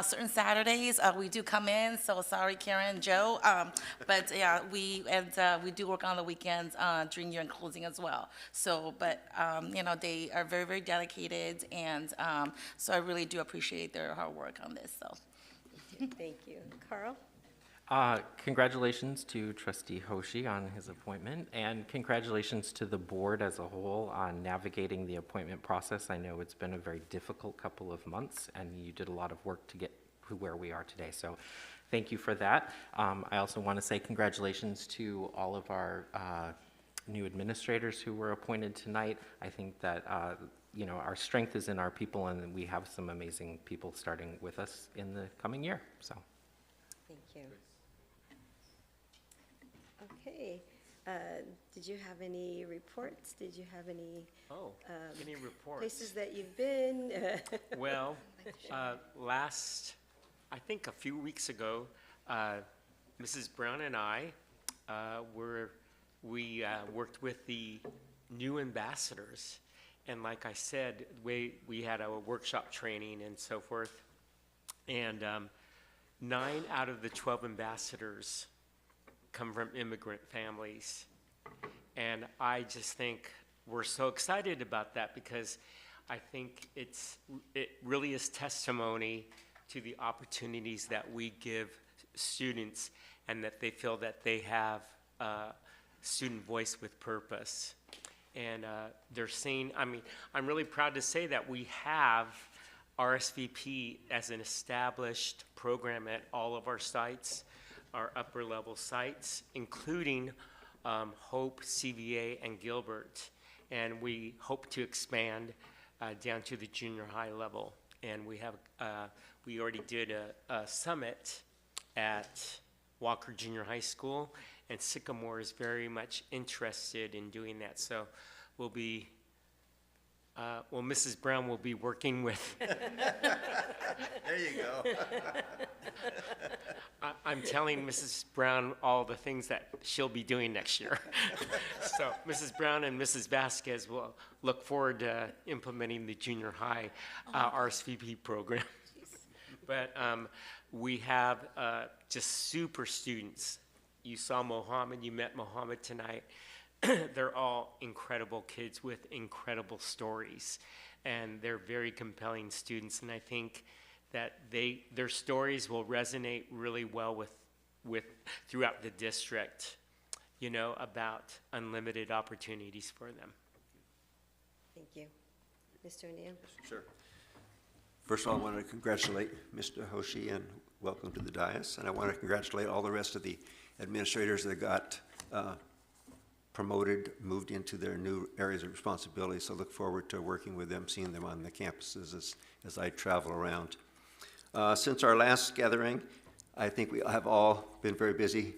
certain Saturdays, we do come in, so sorry, Karen and Joe, but yeah, we do work on the weekends, during year-end closing as well. So, but, you know, they are very, very dedicated, and, so I really do appreciate their hard work on this, so. Thank you. Carl? Congratulations to Trustee Hoshi on his appointment, and congratulations to the board as a whole on navigating the appointment process. I know it's been a very difficult couple of months, and you did a lot of work to get to where we are today. So thank you for that. I also want to say congratulations to all of our new administrators who were appointed tonight. I think that you know, our strength is in our people, and we have some amazing people starting with us in the coming year. So thank you. Okay, did you have any reports? Did you have any? Any reports? Places that you've been? Well, I think a few weeks ago, Mrs. Brown and I we worked with the new ambassadors, and like I said, we had a workshop training and so forth, and 9 out of the 12 ambassadors come from immigrant families. And I just think we're so excited about that, because I think it really is testimony to the opportunities that we give students, and that they feel that they have student voice with purpose. And they're seeing, I'm really proud to say that we have RSVP as an established program at all of our sites, our upper level sites, including Hope, CVA, and Gilbert. And we hope to expand down to the junior high level. And we have, we already did a summit at Walker Junior High School, and Sycamore is very much interested in doing that. So we'll be, well, Mrs. Brown will be working with. There you go. I'm telling Mrs. Brown all the things that she'll be doing next year. So Mrs. Brown and Mrs. Vasquez will look forward to implementing the junior high RSVP program. But we have just super students. You saw Mohammed, you met Mohammed tonight. They're all incredible kids with incredible stories, and they're very compelling students, and I think that their stories will resonate really well with throughout the district, you know, about unlimited opportunities for them. Thank you. Mr. O'Neill? Sure. First of all, I want to congratulate Mr. Hoshi and welcome to the dais, and I want to congratulate all the rest of the administrators that got promoted, moved into their new areas of responsibility, so look forward to working with them, seeing them on the campuses as I travel around. Since our last gathering, I think we have all been very busy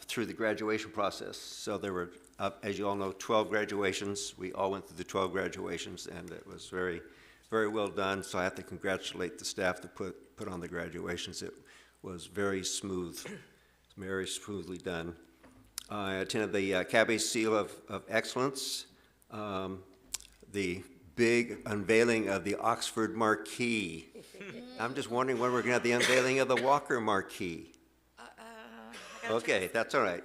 through the graduation process. So there were, as you all know, 12 graduations. We all went through the 12 graduations, and it was very, very well done. So I have to congratulate the staff that put on the graduations. It was very smooth, very smoothly done. I attended the CABE Seal of Excellence. The big unveiling of the Oxford Marquee. I'm just wondering when we're going to have the unveiling of the Walker Marquee. Okay, that's all right.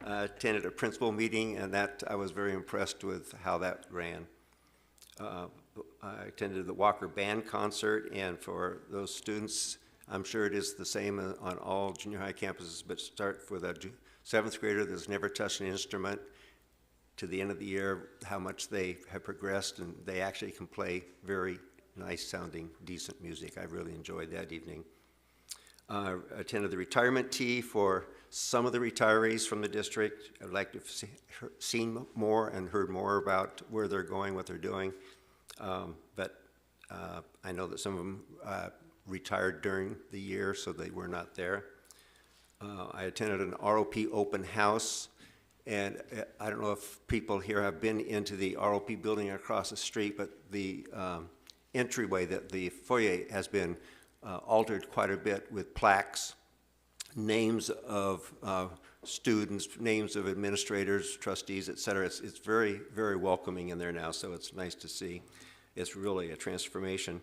Attended a principal meeting, and that I was very impressed with how that ran. I attended the Walker Band concert, and for those students, I'm sure it is the same on all junior high campuses, but start with a seventh grader that's never touched an instrument to the end of the year, how much they have progressed, and they actually can play very nice sounding, decent music. I really enjoyed that evening. Attended the retirement tea for some of the retirees from the district. I'd like to have seen more and heard more about where they're going, what they're doing. But I know that some of them retired during the year, so they were not there. I attended an ROP open house, and I don't know if people here have been into the ROP building across the street, but the entryway, that the foyer has been altered quite a bit with plaques, names of students, names of administrators, trustees, et cetera. It's very, very welcoming in there now, so it's nice to see. It's really a transformation.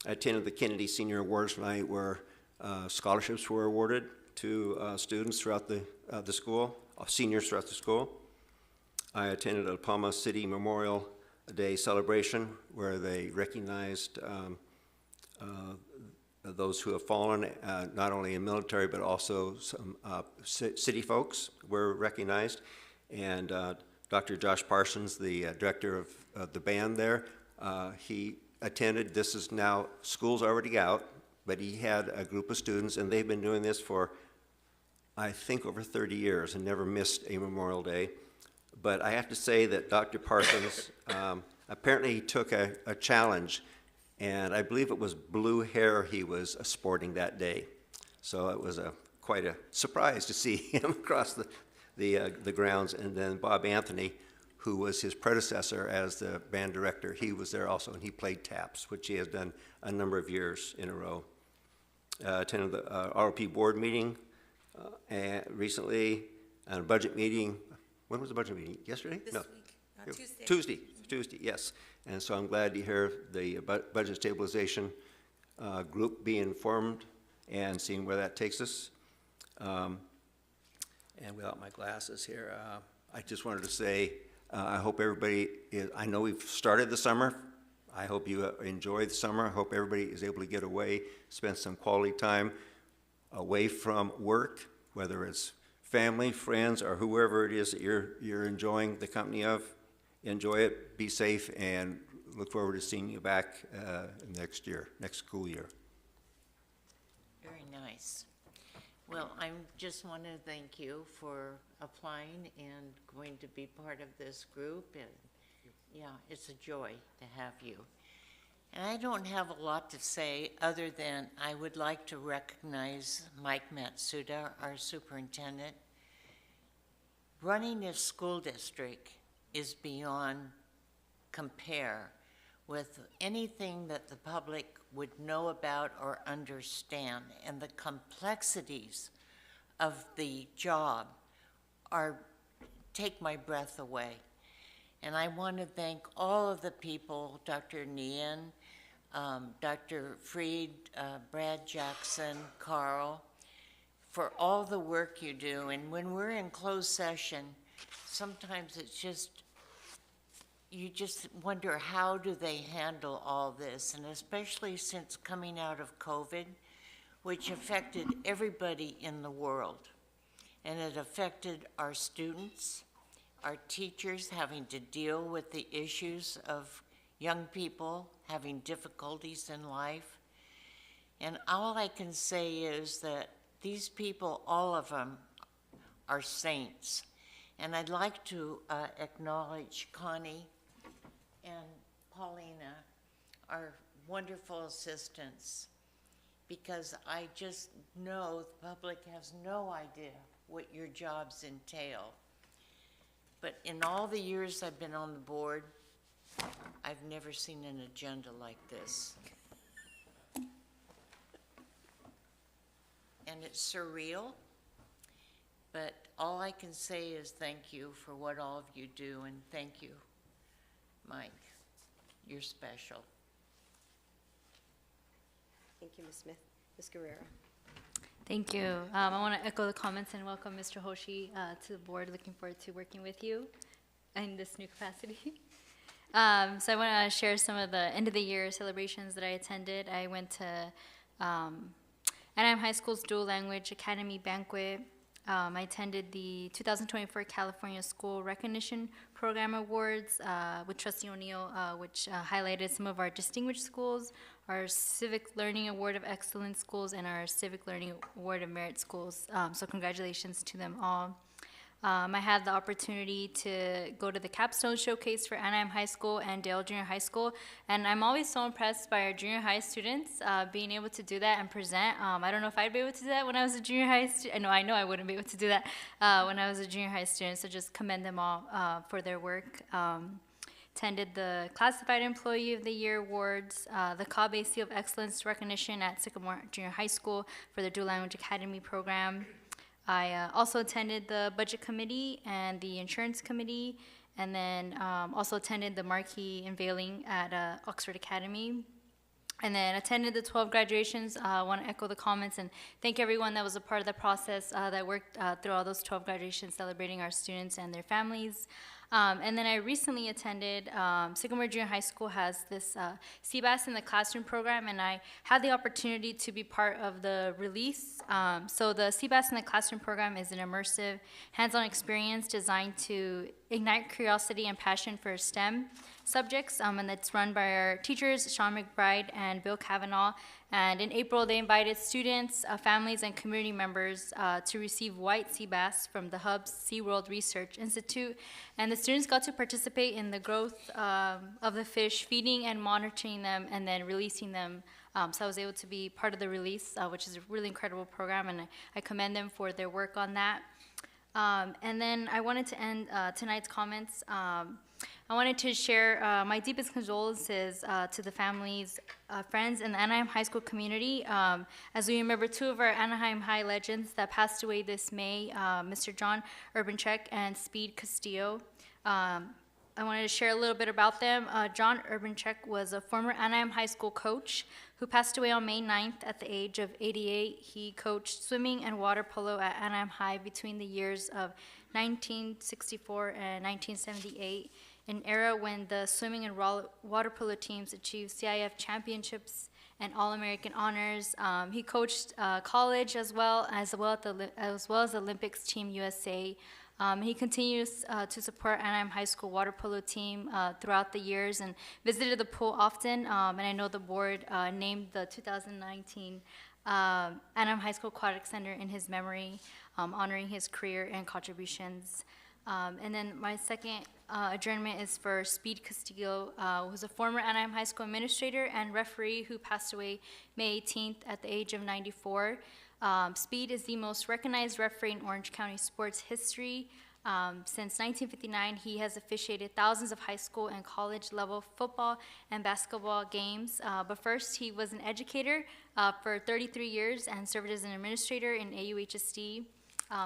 I attended the Kennedy Senior Awards night where scholarships were awarded to students throughout the school, seniors throughout the school. I attended a Palma City Memorial Day celebration where they recognized those who have fallen, not only in military, but also some city folks were recognized. And Dr. Josh Parsons, the director of the band there, he attended. This is now, school's already out, but he had a group of students, and they've been doing this for, I think, over 30 years and never missed a Memorial Day. But I have to say that Dr. Parsons, apparently he took a challenge, and I believe it was blue hair he was sporting that day. So it was quite a surprise to see him across the grounds. And then Bob Anthony, who was his predecessor as the band director, he was there also, and he played taps, which he has done a number of years in a row. Attended the ROP board meeting recently, and a budget meeting. When was the budget meeting? Yesterday? This week. Tuesday, yes. And so I'm glad to hear the budget stabilization group being formed and seeing where that takes us. And without my glasses here, I just wanted to say, I hope everybody I know we've started the summer. I hope you enjoy the summer. I hope everybody is able to get away, spend some quality time away from work, whether it's family, friends, or whoever it is that you're enjoying the company of. Enjoy it, be safe, and look forward to seeing you back next school year. Very nice. Well, I just want to thank you for applying and going to be part of this group. And yeah, it's a joy to have you. And I don't have a lot to say other than I would like to recognize Mike Matsuda, our superintendent. Running a school district is beyond compare with anything that the public would know about or understand, and the complexities of the job take my breath away. And I want to thank all of the people, Dr. Nian, Dr. Freed, Brad Jackson, Carl, for all the work you do. And when we're in closed session, sometimes it's just, you just wonder, how do they handle all this? And especially since coming out of COVID, which affected everybody in the world. And it affected our students, our teachers having to deal with the issues of young people having difficulties in life. And all I can say is that these people, all of them, are saints. And I'd like to acknowledge Connie and Paulina, our wonderful assistants, because I just know the public has no idea what your jobs entail. But in all the years I've been on the board, I've never seen an agenda like this. And it's surreal, but all I can say is thank you for what all of you do, and thank you Mike. You're special. Thank you, Ms. Smith. Ms. Guerrero. Thank you. I want to echo the comments and welcome Mr. Hoshi to the board. Looking forward to working with you in this new capacity. So I want to share some of the end of the year celebrations that I attended. I went to Anaheim High School's Dual Language Academy Banquet. I attended the 2024 California School Recognition Program Awards with Trustee O'Neill, which highlighted some of our distinguished schools, our Civic Learning Award of Excellence schools, and our Civic Learning Award of Merit schools. So congratulations to them all. I had the opportunity to go to the Capstone Showcase for Anaheim High School and Dale Junior High School, and I'm always so impressed by our junior high students being able to do that and present. I don't know if I'd be able to do that when I was a junior high student. I know I wouldn't be able to do that when I was a junior high student, so just commend them all for their work. Attended the Classified Employee of the Year Awards, the Cobb Seal of Excellence recognition at Sycamore Junior High School for the Dual Language Academy program. I also attended the Budget Committee and the Insurance Committee, and then also attended the marquee unveiling at Oxford Academy. And then attended the 12 graduations. I want to echo the comments and thank everyone that was a part of the process that worked through all those 12 graduations, celebrating our students and their families. And then I recently attended, Sycamore Junior High School has this CBAS in the Classroom program, and I had the opportunity to be part of the release. So the CBAS in the Classroom program is an immersive, hands-on experience designed to ignite curiosity and passion for STEM subjects, and it's run by our teachers, Sean McBride and Bill Cavanaugh. And in April, they invited students, families, and community members to receive white sea bass from the Hub's SeaWorld Research Institute. And the students got to participate in the growth of the fish, feeding and monitoring them, and then releasing them. So I was able to be part of the release, which is a really incredible program, and I commend them for their work on that. And then I wanted to end tonight's comments. I wanted to share my deepest condolences to the families, friends, and the Anaheim High School community. As we remember two of our Anaheim High legends that passed away this May, Mr. John Urbanchek and Speed Castillo. I wanted to share a little bit about them. John Urbanchek was a former Anaheim High School coach who passed away on May 9th at the age of 88. He coached swimming and water polo at Anaheim High between the years of 1964 and 1978, an era when the swimming and water polo teams achieved CIF championships and All-American honors. He coached college as well as the Olympics Team USA. He continues to support Anaheim High School water polo team throughout the years and visited the pool often. And I know the board named the 2019 Anaheim High School Aquatic Center in his memory, honoring his career and contributions. And then my second adjournment is for Speed Castillo, who was a former Anaheim High School administrator and referee who passed away May 18th at the age of 94. Speed is the most recognized referee in Orange County sports history. Since 1959, he has officiated thousands of high school and college level football and basketball games. But first, he was an educator for 33 years and served as an administrator in AUHSD.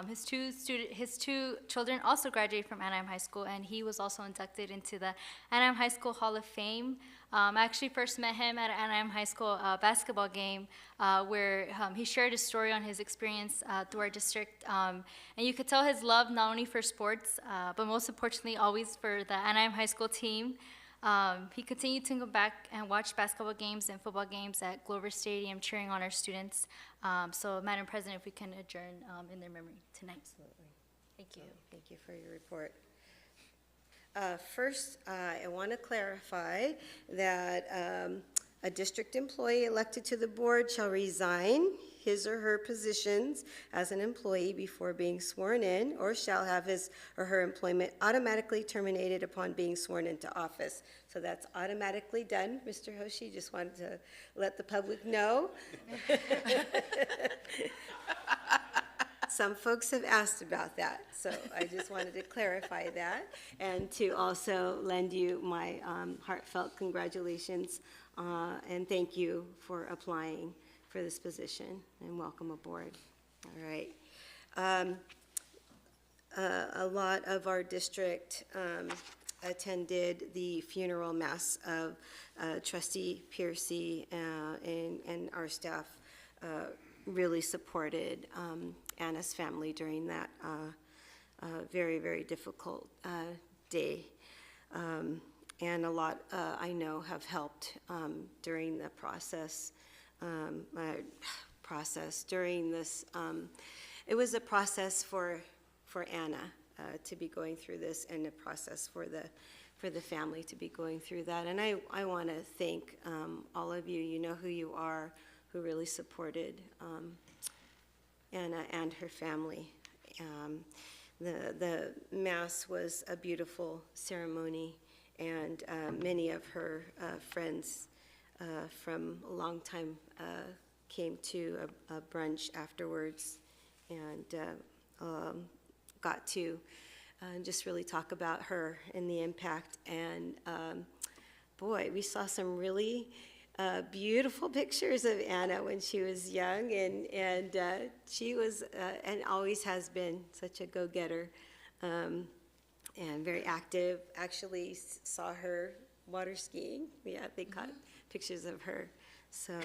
His two children also graduated from Anaheim High School, and he was also inducted into the Anaheim High School Hall of Fame. I actually first met him at an Anaheim High School basketball game where he shared a story on his experience through our district. And you could tell his love not only for sports, but most importantly, always for the Anaheim High School team. He continued to go back and watch basketball games and football games at Glover Stadium, cheering on our students. So, Madam President, if we can adjourn in their memory tonight. Absolutely. Thank you. Thank you for your report. First, I want to clarify that a district employee elected to the board shall resign his or her positions as an employee before being sworn in, or shall have his or her employment automatically terminated upon being sworn into office. So that's automatically done. Mr. Hoshi, just wanted to let the public know. Some folks have asked about that, so I just wanted to clarify that and to also lend you my heartfelt congratulations and thank you for applying for this position, and welcome aboard. All right. A lot of our district attended the funeral mass of Trustee Piercy, and our staff really supported Anna's family during that very, very difficult day. And a lot, I know, have helped during the process during this. It was a process for Anna to be going through this, and a process for the family to be going through that. And I want to thank all of you. You know who you are, who really supported Anna and her family. The Mass was a beautiful ceremony, and many of her friends from a long time came to a brunch afterwards, and got to just really talk about her and the impact. And boy, we saw some really beautiful pictures of Anna when she was young, and she was and always has been such a go-getter, and very active. Actually saw her water skiing. Yeah, they caught pictures of her. So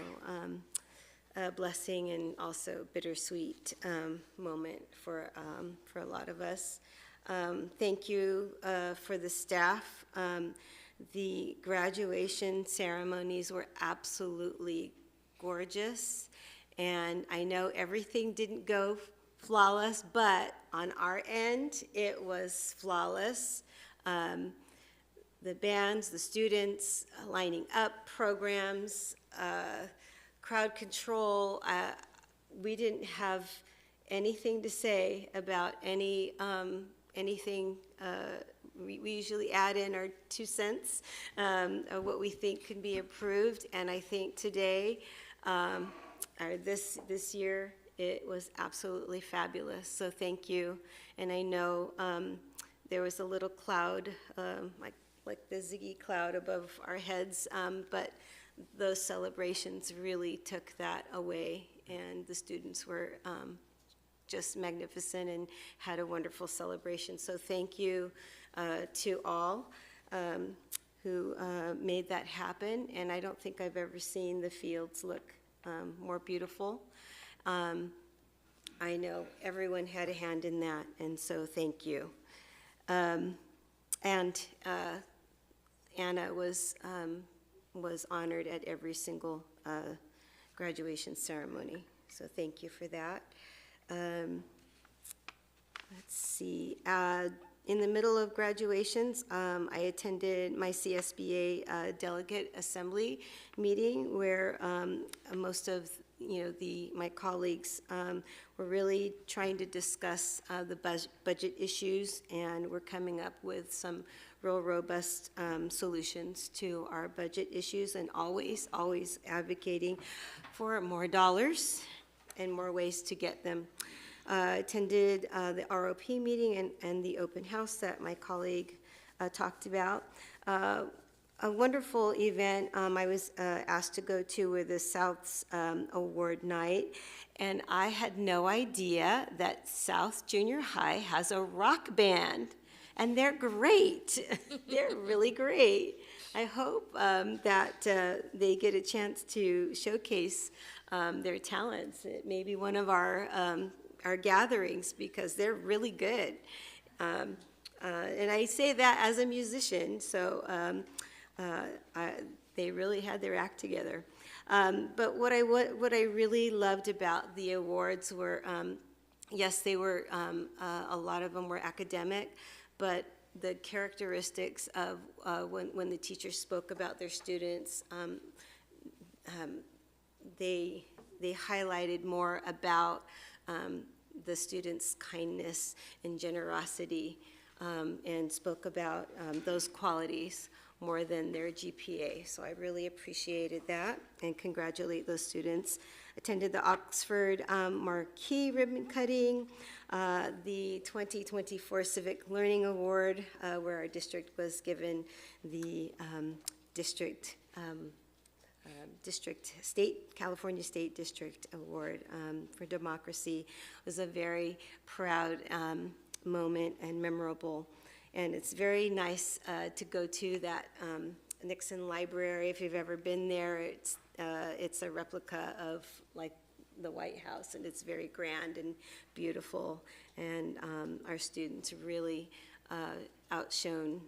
a blessing, and also bittersweet moment for a lot of us. Thank you for the staff. The graduation ceremonies were absolutely gorgeous, and I know everything didn't go flawless, but on our end, it was flawless. The bands, the students lining up, programs, crowd control. We didn't have anything to say about anything. We usually add in our 2 cents of what we think can be improved, and I think today, or this year, it was absolutely fabulous. So thank you. And I know there was a little cloud, like the Ziggy cloud above our heads, but those celebrations really took that away, and the students were just magnificent and had a wonderful celebration. So thank you to all who made that happen, and I don't think I've ever seen the fields look more beautiful. I know everyone had a hand in that, and so thank you. And Anna was honored at every single graduation ceremony, so thank you for that. Let's see. In the middle of graduations, I attended my CSBA delegate assembly meeting, where most of my colleagues were really trying to discuss the budget issues, and we're coming up with some real robust solutions to our budget issues, and always advocating for more dollars and more ways to get them. Attended the ROP meeting and the open house that my colleague talked about. A wonderful event I was asked to go to with the South's award night, and I had no idea that South Junior High has a rock band, and they're great. They're really great. I hope that they get a chance to showcase their talents. It may be one of our gatherings, because they're really good. And I say that as a musician, so they really had their act together. But what I really loved about the awards were, yes, they were, a lot of them were academic, but the characteristics of when the teachers spoke about their students, they highlighted more about the students' kindness and generosity, and spoke about those qualities more than their GPA. So I really appreciated that, and congratulate those students. Attended the Oxford Marquee ribbon cutting, the 2024 Civic Learning Award, where our district was given the California State District Award for Democracy. It was a very proud moment and memorable, And it's very nice to go to that Nixon Library. If you've ever been there, it's a replica of like the White House, and it's very grand and beautiful. And our students really outshone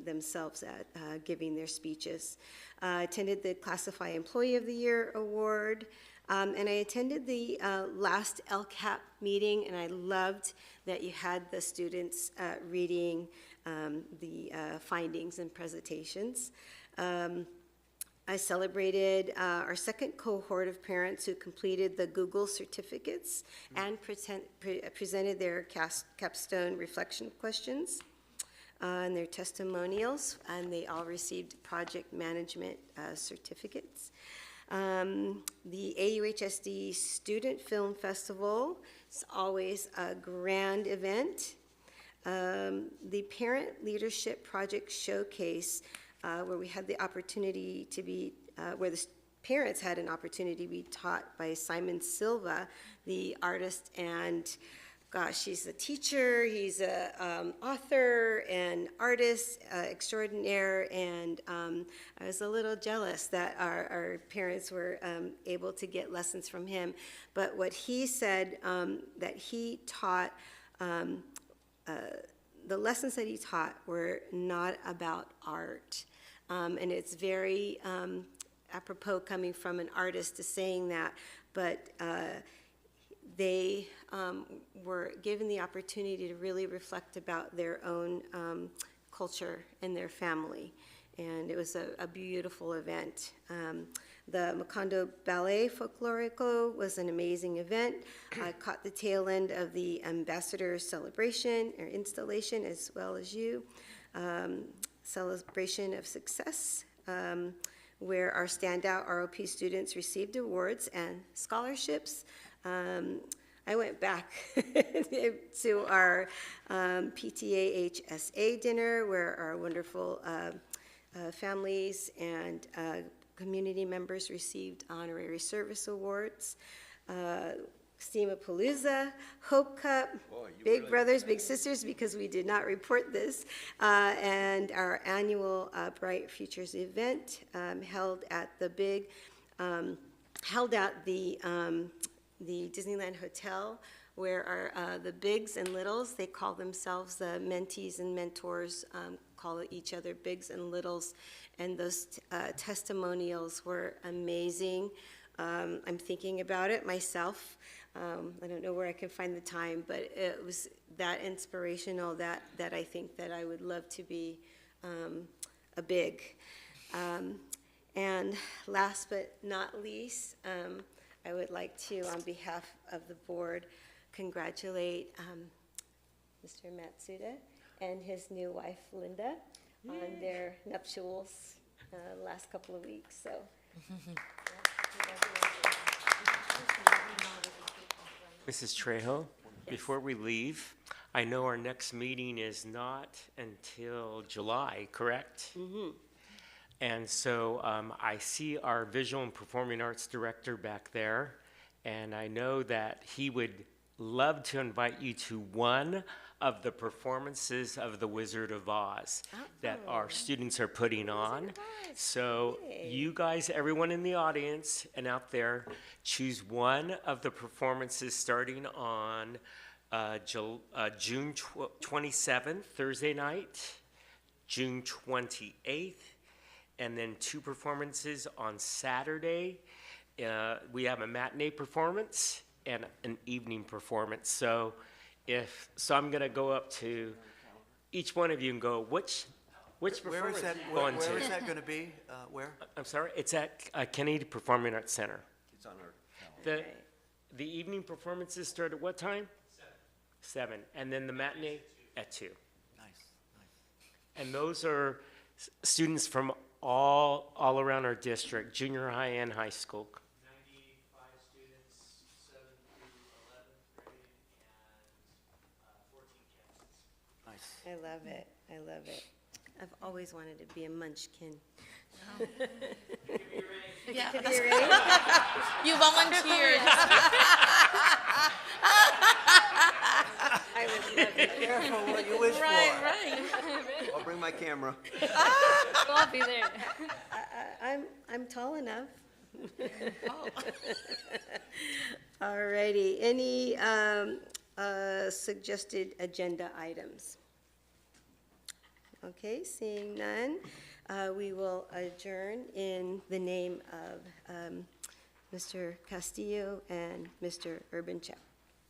themselves at giving their speeches. Attended the Classify Employee of the Year Award, and I attended the last LCAP meeting, and I loved that you had the students reading the findings and presentations. I celebrated our second cohort of parents who completed the Google certificates and presented their capstone reflection questions and their testimonials, and they all received project management certificates. The AUHSD Student Film Festival is always a grand event. The Parent Leadership Project Showcase, where we had the opportunity to be, where the parents had an opportunity to be taught by Simon Silva, the artist, and gosh, he's a teacher, he's a author and artist extraordinaire, and I was a little jealous that our parents were able to get lessons from him. But what he said that he taught, the lessons that he taught were not about art. And it's very apropos coming from an artist to saying that, but they were given the opportunity to really reflect about their own culture and their family. And it was a beautiful event. The Macondo Ballet Folklorico was an amazing event. I caught the tail end of the Ambassador Celebration or installation, as well as you. Celebration of Success, where our standout ROP students received awards and scholarships. I went back to our PTA HSA dinner, where our wonderful families and community members received honorary service awards. Steamapalooza, Hope Cup, Big Brothers, Big Sisters, because we did not report this, and our annual Bright Futures event held at the Disneyland Hotel, where the bigs and littles, they call themselves the mentees and mentors, call each other bigs and littles, and those testimonials were amazing. I'm thinking about it myself. I don't know where I can find the time, but it was that inspirational that I think that I would love to be a big. And last but not least, I would like to, on behalf of the board, congratulate Mr. Matsuda and his new wife, Linda, on their nuptials last couple of weeks. So. Mrs. Trejo, before we leave, I know our next meeting is not until July, correct? Mm-hmm. And so I see our Visual and Performing Arts Director back there, and I know that he would love to invite you to one of the performances of The Wizard of Oz that our students are putting on. So you guys, everyone in the audience and out there, choose one of the performances starting on June 27th, Thursday night, June 28th, and then 2 performances on Saturday. We have a matinee performance and an evening performance. So I'm gonna go up to each one of you and go, which performance are you going to? Where is that gonna be? Where? I'm sorry, it's at Kennedy Performing Arts Center. It's on our calendar. The evening performances start at what time? 7. And then the matinee at 2. Nice. And those are students from all around our district, junior high and high school. 95 students, 7th through 11th grade, and 14 campuses. Nice. I love it. I love it. I've always wanted to be a munchkin. Yeah. Could be Ray. You volunteered. I would love it. careful what you wish for. Right. I'll bring my camera. We'll all be there. I'm tall enough. All righty, any suggested agenda items? Okay, seeing none, we will adjourn in the name of Mr. Castillo and Mr. Urbanchek.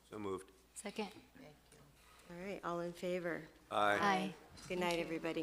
So moved. Second. All right, all in favor? Aye. Good night, everybody.